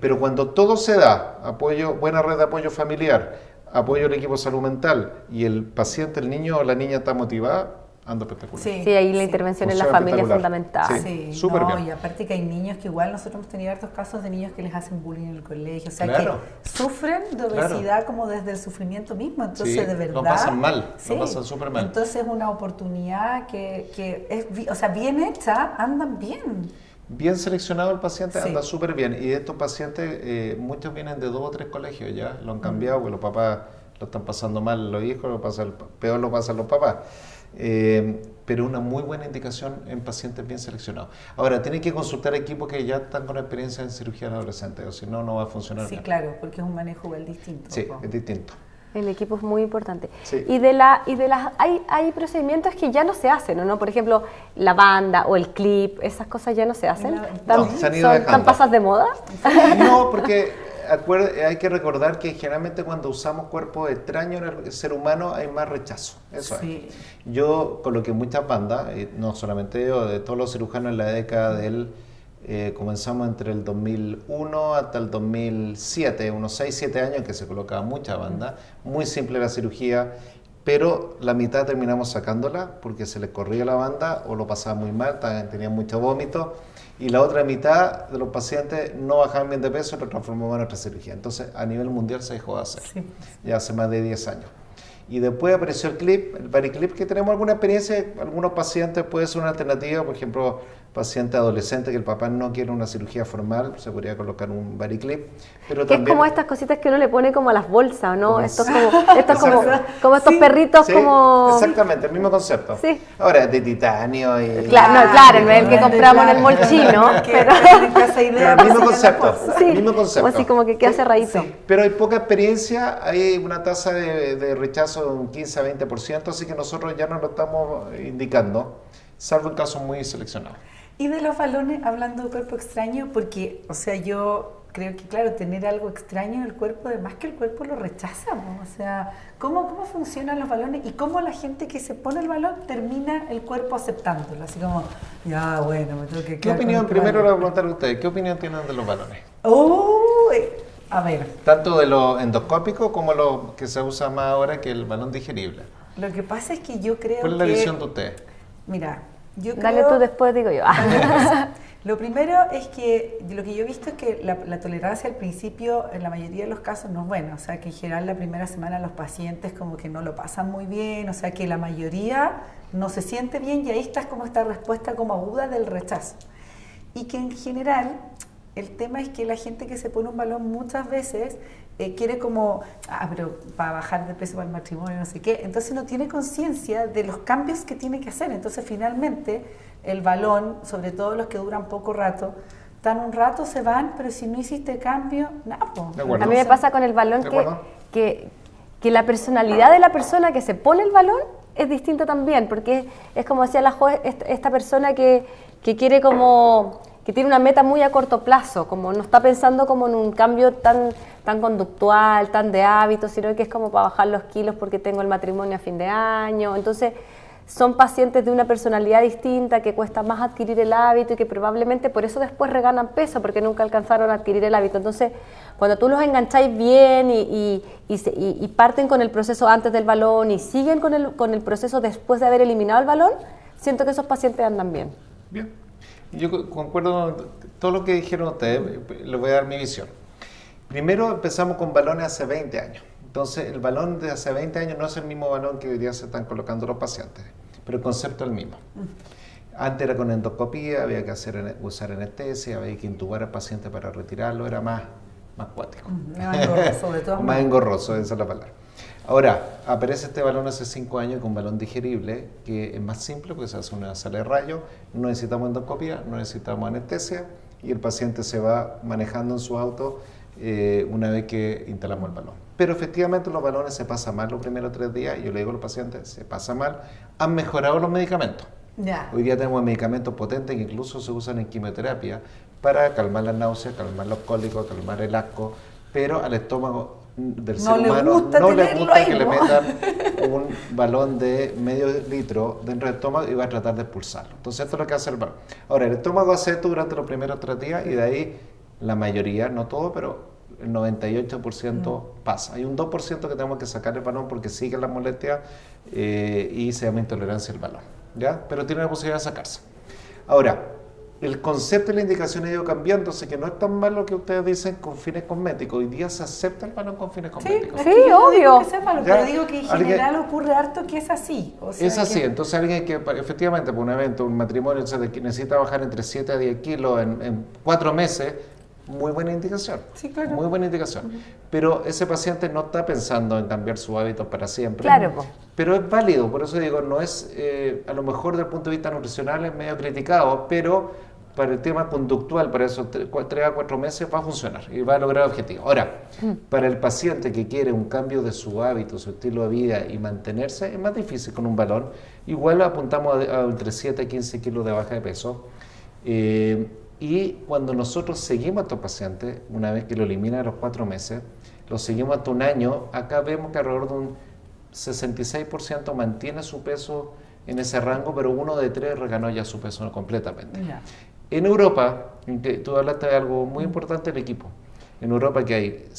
[SPEAKER 6] Pero cuando todo se da, apoyo, buena red de apoyo familiar, apoyo al equipo de salud mental y el paciente, el niño o la niña está motivada, anda espectacular.
[SPEAKER 5] Sí, ahí la intervención en la familia es fundamental.
[SPEAKER 3] Sí,
[SPEAKER 6] súper bien.
[SPEAKER 3] Y aparte que hay niños que igual nosotros hemos tenido hartos casos de niños que les hacen bullying en el colegio, o sea
[SPEAKER 6] Claro.
[SPEAKER 3] que sufren de obesidad como desde el sufrimiento mismo, entonces
[SPEAKER 6] Sí,
[SPEAKER 3] de verdad...
[SPEAKER 6] lo pasan mal, lo pasan súper mal.
[SPEAKER 3] Entonces es una oportunidad que es, o sea, bien hecha, andan bien.
[SPEAKER 6] Bien seleccionado el paciente,
[SPEAKER 3] Sí.
[SPEAKER 6] anda súper bien. Y de estos pacientes, muchos vienen de 2 o 3 colegios ya, lo han cambiado, porque los papás lo están pasando mal, los hijos, peor lo pasan los papás. Pero una muy buena indicación en pacientes bien seleccionados. Ahora, tienen que consultar equipos que ya están con experiencia en cirugía en adolescentes, o si no, no va a funcionar
[SPEAKER 3] Sí,
[SPEAKER 6] bien.
[SPEAKER 3] claro, porque es un manejo igual distinto.
[SPEAKER 6] Sí,
[SPEAKER 3] po.
[SPEAKER 6] es distinto.
[SPEAKER 5] El equipo es muy importante.
[SPEAKER 6] Sí.
[SPEAKER 5] Y de las hay procedimientos que ya no se hacen, ¿no? Por ejemplo, la banda o el clip, esas cosas ya no se hacen.
[SPEAKER 6] No, se han ido dejando.
[SPEAKER 5] ¿Están pasas de moda?
[SPEAKER 6] No, porque hay que recordar que generalmente cuando usamos cuerpos extraños en el ser humano hay más rechazo. Eso
[SPEAKER 3] Sí.
[SPEAKER 6] es. Yo coloqué muchas bandas, no solamente yo, de todos los cirujanos en la década del... comenzamos entre el 2001 hasta el 2007, unos 6-7 años que se colocaba mucha banda, muy simple la cirugía, pero la mitad terminamos sacándola porque se les corría la banda o lo pasaba muy mal, tenían mucho vómito, y la otra mitad de los pacientes no bajaban bien de peso y lo transformamos en otra cirugía. Entonces a nivel mundial se dejó de hacer,
[SPEAKER 3] Sí.
[SPEAKER 6] ya hace más de 10 años. Y después apareció el clip, el variclip, que tenemos alguna experiencia, algunos pacientes puede ser una alternativa, por ejemplo, paciente adolescente que el papá no quiere una cirugía formal, se podría colocar un variclip, pero
[SPEAKER 5] Que
[SPEAKER 6] también...
[SPEAKER 5] es como estas cositas que uno le pone como a las bolsas, ¿no?
[SPEAKER 6] Como-
[SPEAKER 5] Estos como estos
[SPEAKER 3] Sí.
[SPEAKER 5] perritos
[SPEAKER 6] Sí,
[SPEAKER 5] como...
[SPEAKER 6] exactamente, el mismo concepto.
[SPEAKER 5] Sí.
[SPEAKER 6] Ahora, de titanio y...
[SPEAKER 5] Claro, no, claro, no es el que compramos en el mall chino, pero...
[SPEAKER 6] Pero el mismo concepto,
[SPEAKER 5] Sí,
[SPEAKER 6] el mismo concepto.
[SPEAKER 5] así como que queda cerradito.
[SPEAKER 3] Sí.
[SPEAKER 6] Pero hay poca experiencia, hay una tasa de rechazo de un 15 a 20%, así que nosotros ya no lo estamos indicando, salvo en casos muy seleccionados.
[SPEAKER 3] Y de los balones, hablando de cuerpo extraño, porque, o sea, yo creo que, claro, tener algo extraño en el cuerpo, además que el cuerpo lo rechaza, ¿no? O sea, ¿cómo funcionan los balones y cómo la gente que se pone el balón termina el cuerpo aceptándolo? Así como, ya, bueno, me tengo que
[SPEAKER 6] ¿Qué
[SPEAKER 3] quedar
[SPEAKER 6] opinión,
[SPEAKER 3] con este
[SPEAKER 6] primero le
[SPEAKER 3] balón.
[SPEAKER 6] voy a preguntar a ustedes, qué opinión tienen de los balones?
[SPEAKER 3] Uy, A ver,
[SPEAKER 6] Tanto de lo endoscópico como lo que se usa más ahora, que el balón digerible.
[SPEAKER 3] lo que pasa es que yo creo
[SPEAKER 6] ¿Cuál es la
[SPEAKER 3] que...
[SPEAKER 6] visión de usted?
[SPEAKER 3] Mira, yo
[SPEAKER 5] Dale
[SPEAKER 3] creo...
[SPEAKER 5] tú, después digo yo.
[SPEAKER 3] Lo primero es que lo que yo he visto es que la tolerancia al principio en la mayoría de los casos no es buena, o sea que en general la primera semana los pacientes como que no lo pasan muy bien, o sea que la mayoría no se siente bien y ahí está como esta respuesta como aguda del rechazo. Y que en general el tema es que la gente que se pone un balón muchas veces quiere como, pero para bajar de peso para el matrimonio, no sé qué, entonces no tiene conciencia de los cambios que tiene que hacer, entonces finalmente el balón, sobre todo los que duran poco rato, dan un rato, se van, pero si no hiciste cambio, nada.
[SPEAKER 6] De acuerdo.
[SPEAKER 5] A mí me pasa con el balón
[SPEAKER 6] ¿De acuerdo?
[SPEAKER 5] que la personalidad de la persona que se pone el balón es distinta también, porque es como decía la Jo, esta persona que quiere como, que tiene una meta muy a corto plazo, como no está pensando como en un cambio tan conductual, tan de hábitos, sino que es como para bajar los kilos porque tengo el matrimonio a fin de año. Entonces son pacientes de una personalidad distinta, que cuesta más adquirir el hábito y que probablemente por eso después reganan peso, porque nunca alcanzaron a adquirir el hábito. Entonces, cuando tú los engancháis bien y parten con el proceso antes del balón y siguen con el proceso después de haber eliminado el balón, siento que esos pacientes andan bien.
[SPEAKER 6] Bien. Yo concuerdo con todo lo que dijeron ustedes, les voy a dar mi visión. Primero empezamos con balones hace 20 años. Entonces, el balón de hace 20 años no es el mismo balón que hoy día se están colocando los pacientes, pero el concepto es el mismo. Antes era con endoscopía, había que usar anestesia, había que intubar al paciente para retirarlo, era más cuático.
[SPEAKER 3] Más engorroso, de todas
[SPEAKER 6] Más
[SPEAKER 3] maneras.
[SPEAKER 6] engorroso, esa es la palabra. Ahora, aparece este balón hace 5 años con un balón digerible, que es más simple porque se hace una sala de rayos, no necesitamos endoscopía, no necesitamos anestesia, y el paciente se va manejando en su auto una vez que instalamos el balón. Pero efectivamente los balones se pasan mal los primeros 3 días, y yo le digo a los pacientes, se pasa mal, han mejorado los medicamentos.
[SPEAKER 3] Ya.
[SPEAKER 6] Hoy día tenemos medicamentos potentes que incluso se usan en quimioterapia para calmar las náuseas, calmar los cólicos, calmar el asco, pero al estómago del
[SPEAKER 3] No
[SPEAKER 6] ser
[SPEAKER 3] le
[SPEAKER 6] humano
[SPEAKER 3] gusta
[SPEAKER 6] no le
[SPEAKER 3] tenerlo
[SPEAKER 6] gusta
[SPEAKER 3] ahí,
[SPEAKER 6] que le
[SPEAKER 3] ¿no?
[SPEAKER 6] metan un balón de medio litro dentro del estómago y va a tratar de expulsarlo. Entonces esto es lo que hace el balón. Ahora, el estómago hace esto durante los primeros 3 días y de ahí la mayoría, no todo, pero el 98% pasa. Hay un 2% que tenemos que sacar el balón porque sigue la molestia y se llama intolerancia al balón, ¿ya? Pero tiene la posibilidad de sacarse. Ahora, el concepto y la indicación ha ido cambiando, así que no es tan malo que ustedes dicen con fines cosméticos. Hoy día se acepta el balón con fines
[SPEAKER 3] Sí,
[SPEAKER 6] cosméticos.
[SPEAKER 3] es
[SPEAKER 5] Sí,
[SPEAKER 3] que yo no digo
[SPEAKER 5] obvio.
[SPEAKER 3] que sea malo,
[SPEAKER 6] Ya,
[SPEAKER 3] pero digo que en
[SPEAKER 6] alguien-
[SPEAKER 3] general ocurre harto que es así. O sea,
[SPEAKER 6] Es así,
[SPEAKER 3] que-
[SPEAKER 6] entonces alguien que efectivamente por un evento, un matrimonio, etcétera, que necesita bajar entre 7 a 10 kilos en 4 meses, muy buena indicación.
[SPEAKER 3] Sí, claro.
[SPEAKER 6] Muy buena indicación. Pero ese paciente no está pensando en cambiar su hábito para siempre.
[SPEAKER 5] Claro, po.
[SPEAKER 6] Pero es válido, por eso digo, no es, a lo mejor desde el punto de vista nutricional es medio criticado, pero para el tema conductual, para esos 3 a 4 meses va a funcionar y va a lograr el objetivo. Ahora, para el paciente que quiere un cambio de su hábito, su estilo de vida y mantenerse, es más difícil con un balón. Igual apuntamos a entre 7 a 15 kilos de baja de peso. Y cuando nosotros seguimos a estos pacientes, una vez que lo eliminan a los 4 meses, lo seguimos hasta un año, acá vemos que alrededor de un 66% mantiene su peso en ese rango, pero 1 de 3 reganó ya su peso completamente.
[SPEAKER 3] Ya.
[SPEAKER 6] En Europa, tú hablaste de algo muy importante del equipo. En Europa que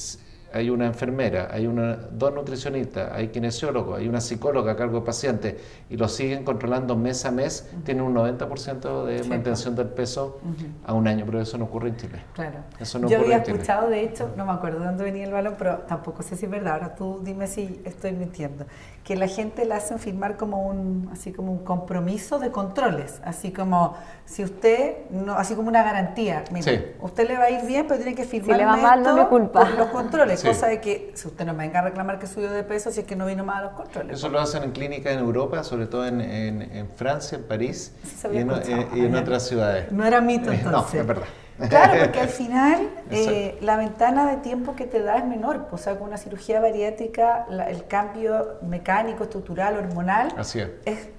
[SPEAKER 6] hay una enfermera, hay 2 nutricionistas, hay kinesiólogos, hay una psicóloga a cargo de pacientes y lo siguen controlando mes a mes, tienen un 90% de
[SPEAKER 3] Sí,
[SPEAKER 6] mantención del peso a un año, pero eso no ocurre en Chile.
[SPEAKER 3] Claro.
[SPEAKER 6] Eso no
[SPEAKER 3] Yo
[SPEAKER 6] ocurre
[SPEAKER 3] había
[SPEAKER 6] en Chile.
[SPEAKER 3] escuchado, de hecho, no me acuerdo de dónde venía el balón, pero tampoco sé si es verdad. Ahora tú dime si estoy mintiendo. Que la gente le hacen firmar como un compromiso de controles, así como si usted, no, así como una garantía. Mire,
[SPEAKER 6] Sí.
[SPEAKER 3] usted le va a ir bien, pero tiene que firmar
[SPEAKER 5] le va mal, no me culpa.
[SPEAKER 3] los controles,
[SPEAKER 6] Sí.
[SPEAKER 3] cosa de que si usted no me venga a reclamar que subió de peso, si es que no vino más a los controles.
[SPEAKER 6] Eso lo hacen en clínicas en Europa, sobre todo en Francia, en París
[SPEAKER 3] Sí, se
[SPEAKER 6] y
[SPEAKER 3] había escuchado.
[SPEAKER 6] y en otras ciudades.
[SPEAKER 3] No era mito
[SPEAKER 6] No,
[SPEAKER 3] entonces.
[SPEAKER 6] es verdad.
[SPEAKER 3] Claro, porque al final
[SPEAKER 6] Exacto.
[SPEAKER 3] la ventana de tiempo que te da es menor. O sea, con una cirugía bariátrica, el cambio mecánico, estructural, hormonal,
[SPEAKER 6] Así es.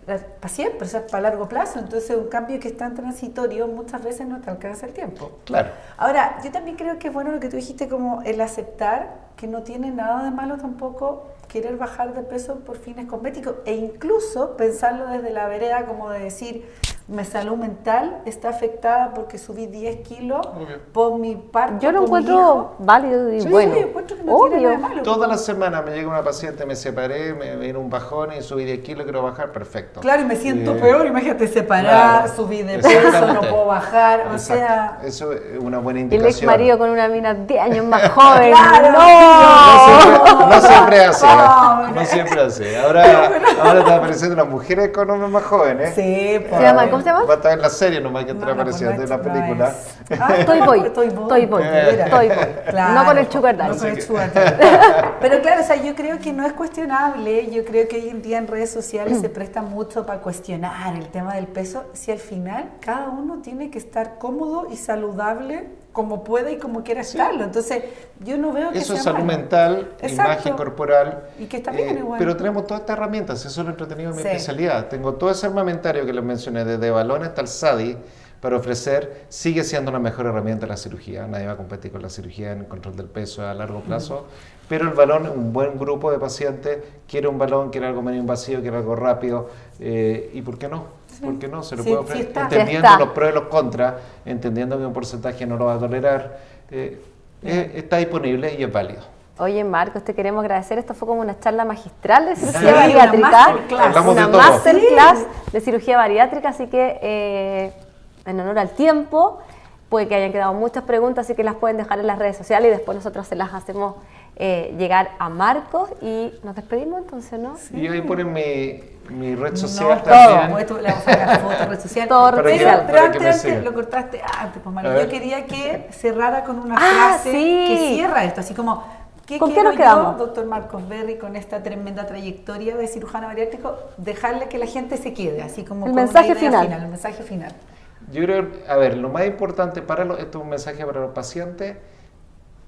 [SPEAKER 3] para siempre, o sea, para largo plazo. Entonces, un cambio que es tan transitorio muchas veces no te alcanza el tiempo.
[SPEAKER 6] Claro.
[SPEAKER 3] Ahora, yo también creo que es bueno lo que tú dijiste, como el aceptar que no tiene nada de malo tampoco querer bajar de peso por fines cosméticos e incluso pensarlo desde la vereda como de decir, mi salud mental está afectada porque subí 10 kilos
[SPEAKER 6] Obvio.
[SPEAKER 3] por mi parto.
[SPEAKER 5] Yo lo
[SPEAKER 3] por mi
[SPEAKER 5] encuentro
[SPEAKER 3] hijo.
[SPEAKER 5] válido y
[SPEAKER 3] Sí,
[SPEAKER 5] bueno.
[SPEAKER 3] yo encuentro que no tiene nada de malo.
[SPEAKER 6] Toda la semana me llega una paciente, me separé, me vino un bajón y subí 10 kilos, quiero bajar, perfecto.
[SPEAKER 3] Claro, y me siento
[SPEAKER 6] Eh,
[SPEAKER 3] peor, imagínate, separar,
[SPEAKER 6] claro,
[SPEAKER 3] subí de peso, no
[SPEAKER 6] exactamente.
[SPEAKER 3] puedo bajar, o
[SPEAKER 6] Exacto.
[SPEAKER 3] sea...
[SPEAKER 6] Eso es una buena
[SPEAKER 5] Y el
[SPEAKER 6] indicación.
[SPEAKER 5] ex marido con una mina 10 años más joven.
[SPEAKER 3] Claro,
[SPEAKER 5] ¡No!
[SPEAKER 6] No siempre hace.
[SPEAKER 3] Pobre.
[SPEAKER 6] No siempre hace. Ahora están apareciendo las mujeres con hombres más jóvenes.
[SPEAKER 3] Sí, pues.
[SPEAKER 5] ¿Se llama? ¿Cómo se llama?
[SPEAKER 6] Va a estar en la serie nomás que
[SPEAKER 3] No,
[SPEAKER 6] estará
[SPEAKER 3] no,
[SPEAKER 6] apareciendo
[SPEAKER 3] pues
[SPEAKER 6] en
[SPEAKER 3] no
[SPEAKER 6] la
[SPEAKER 3] es-
[SPEAKER 6] película.
[SPEAKER 3] no es- Ah,
[SPEAKER 5] Toy Boy.
[SPEAKER 3] Toy Boy,
[SPEAKER 5] De veras.
[SPEAKER 3] Toy Boy.
[SPEAKER 5] Boy. No con el Sugar Daddy.
[SPEAKER 3] No con el Sugar Daddy. Pero claro, o sea, yo creo que no es cuestionable. Yo creo que hoy en día en redes sociales se presta mucho para cuestionar el tema del peso. Si al final cada uno tiene que estar cómodo y saludable como puede y como quiera estarlo. Entonces, yo no veo que
[SPEAKER 6] Eso
[SPEAKER 3] sea
[SPEAKER 6] es salud
[SPEAKER 3] malo.
[SPEAKER 6] mental,
[SPEAKER 3] Exacto.
[SPEAKER 6] imagen corporal.
[SPEAKER 3] Y que está bien igual.
[SPEAKER 6] Pero tenemos todas estas herramientas, eso es lo entretenido de mi
[SPEAKER 3] Sí.
[SPEAKER 6] especialidad. Tengo todo ese armamentario que les mencioné, desde balones hasta el SADI, para ofrecer, sigue siendo la mejor herramienta de la cirugía. Nadie va a competir con la cirugía en el control del peso a largo plazo. Pero el balón, un buen grupo de pacientes quiere un balón, quiere algo menos invasivo, quiere algo rápido. ¿Y por qué no? ¿Por qué no? Se lo
[SPEAKER 3] Sí,
[SPEAKER 6] puede
[SPEAKER 3] sí
[SPEAKER 6] ofrecer,
[SPEAKER 3] está.
[SPEAKER 6] entendiendo
[SPEAKER 5] Ya está.
[SPEAKER 6] los pros y los contras, entendiendo que un porcentaje no lo va a tolerar. Está disponible y es válido.
[SPEAKER 5] Oye, Marcos, te queremos agradecer. Esto fue como una charla magistral de cirugía
[SPEAKER 3] Sí, una
[SPEAKER 5] bariátrica.
[SPEAKER 3] masterclass.
[SPEAKER 6] Hablamos de
[SPEAKER 5] Una
[SPEAKER 6] todo.
[SPEAKER 5] masterclass de cirugía bariátrica, así que en honor al tiempo, puede que hayan quedado muchas preguntas, así que las pueden dejar en las redes sociales y después nosotros se las hacemos llegar a Marcos y nos despedimos entonces, ¿no?
[SPEAKER 6] Y ahí ponen mi red
[SPEAKER 3] No,
[SPEAKER 6] social
[SPEAKER 3] todo,
[SPEAKER 6] también.
[SPEAKER 3] pues, tú le vamos a sacar fotos, red social.
[SPEAKER 5] Todo
[SPEAKER 6] Para
[SPEAKER 5] red
[SPEAKER 6] que-
[SPEAKER 5] social.
[SPEAKER 3] Pero
[SPEAKER 6] para que me
[SPEAKER 3] antes
[SPEAKER 6] sigan.
[SPEAKER 3] lo cortaste antes, pues, Mari.
[SPEAKER 6] A ver.
[SPEAKER 3] Yo quería que cerrara con una
[SPEAKER 5] Ah,
[SPEAKER 3] frase
[SPEAKER 5] sí.
[SPEAKER 3] que cierra esto, así como, ¿qué
[SPEAKER 5] ¿Con qué
[SPEAKER 3] quiero
[SPEAKER 5] nos quedamos?
[SPEAKER 3] yo, doctor Marcos Berry, con esta tremenda trayectoria de cirujano bariátrico, dejarle que la gente se quede, así como
[SPEAKER 5] El
[SPEAKER 3] con
[SPEAKER 5] mensaje
[SPEAKER 3] una idea
[SPEAKER 5] final.
[SPEAKER 3] el mensaje final.
[SPEAKER 6] Yo creo, a ver, lo más importante esto es un mensaje para los pacientes,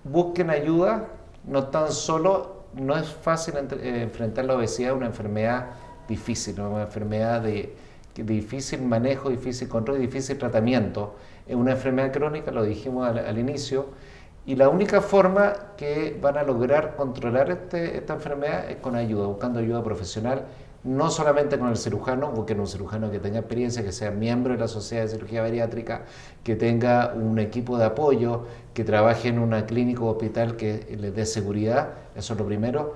[SPEAKER 6] busquen ayuda, no tan solo, no es fácil enfrentar la obesidad, una enfermedad difícil, una enfermedad de difícil manejo, difícil control, difícil tratamiento. Es una enfermedad crónica, lo dijimos al inicio, y la única forma que van a lograr controlar esta enfermedad es con ayuda, buscando ayuda profesional, no solamente con el cirujano, busquen un cirujano que tenga experiencia, que sea miembro de la Sociedad de Cirugía Bariátrica, que tenga un equipo de apoyo, que trabaje en una clínica o hospital que les dé seguridad, eso es lo primero.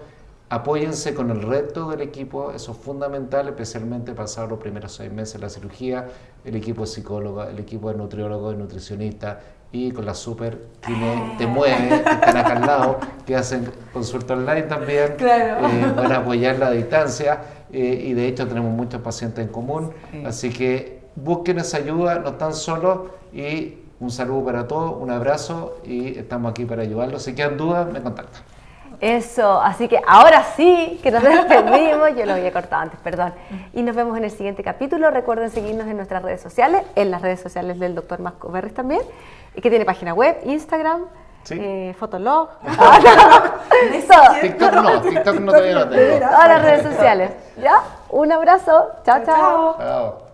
[SPEAKER 6] Apóyense con el resto del equipo, eso es fundamental, especialmente pasar los primeros 6 meses de la cirugía, el equipo de psicólogo, el equipo de nutriólogo y nutricionista, y con la super que te mueve, que están acá al lado, que hacen consulta online también,
[SPEAKER 3] Claro.
[SPEAKER 6] van a apoyarla a distancia, y de hecho tenemos muchos pacientes en común, así que busquen esa ayuda, no están solos, y un saludo para todos, un abrazo, y estamos aquí para ayudarlos. Si quedan dudas, me contactan.
[SPEAKER 5] Eso, así que ahora sí que nos despedimos, yo lo había cortado antes, perdón. Y nos vemos en el siguiente capítulo. Recuerden seguirnos en nuestras redes sociales, en las redes sociales del Dr. Marcos Berry también, y que tiene página web, Instagram,
[SPEAKER 6] Sí.
[SPEAKER 5] Fotolog,
[SPEAKER 6] TikTok no todavía no tengo.
[SPEAKER 5] todas las redes sociales. ¿Ya? Un abrazo, chao, chao.
[SPEAKER 6] Chao.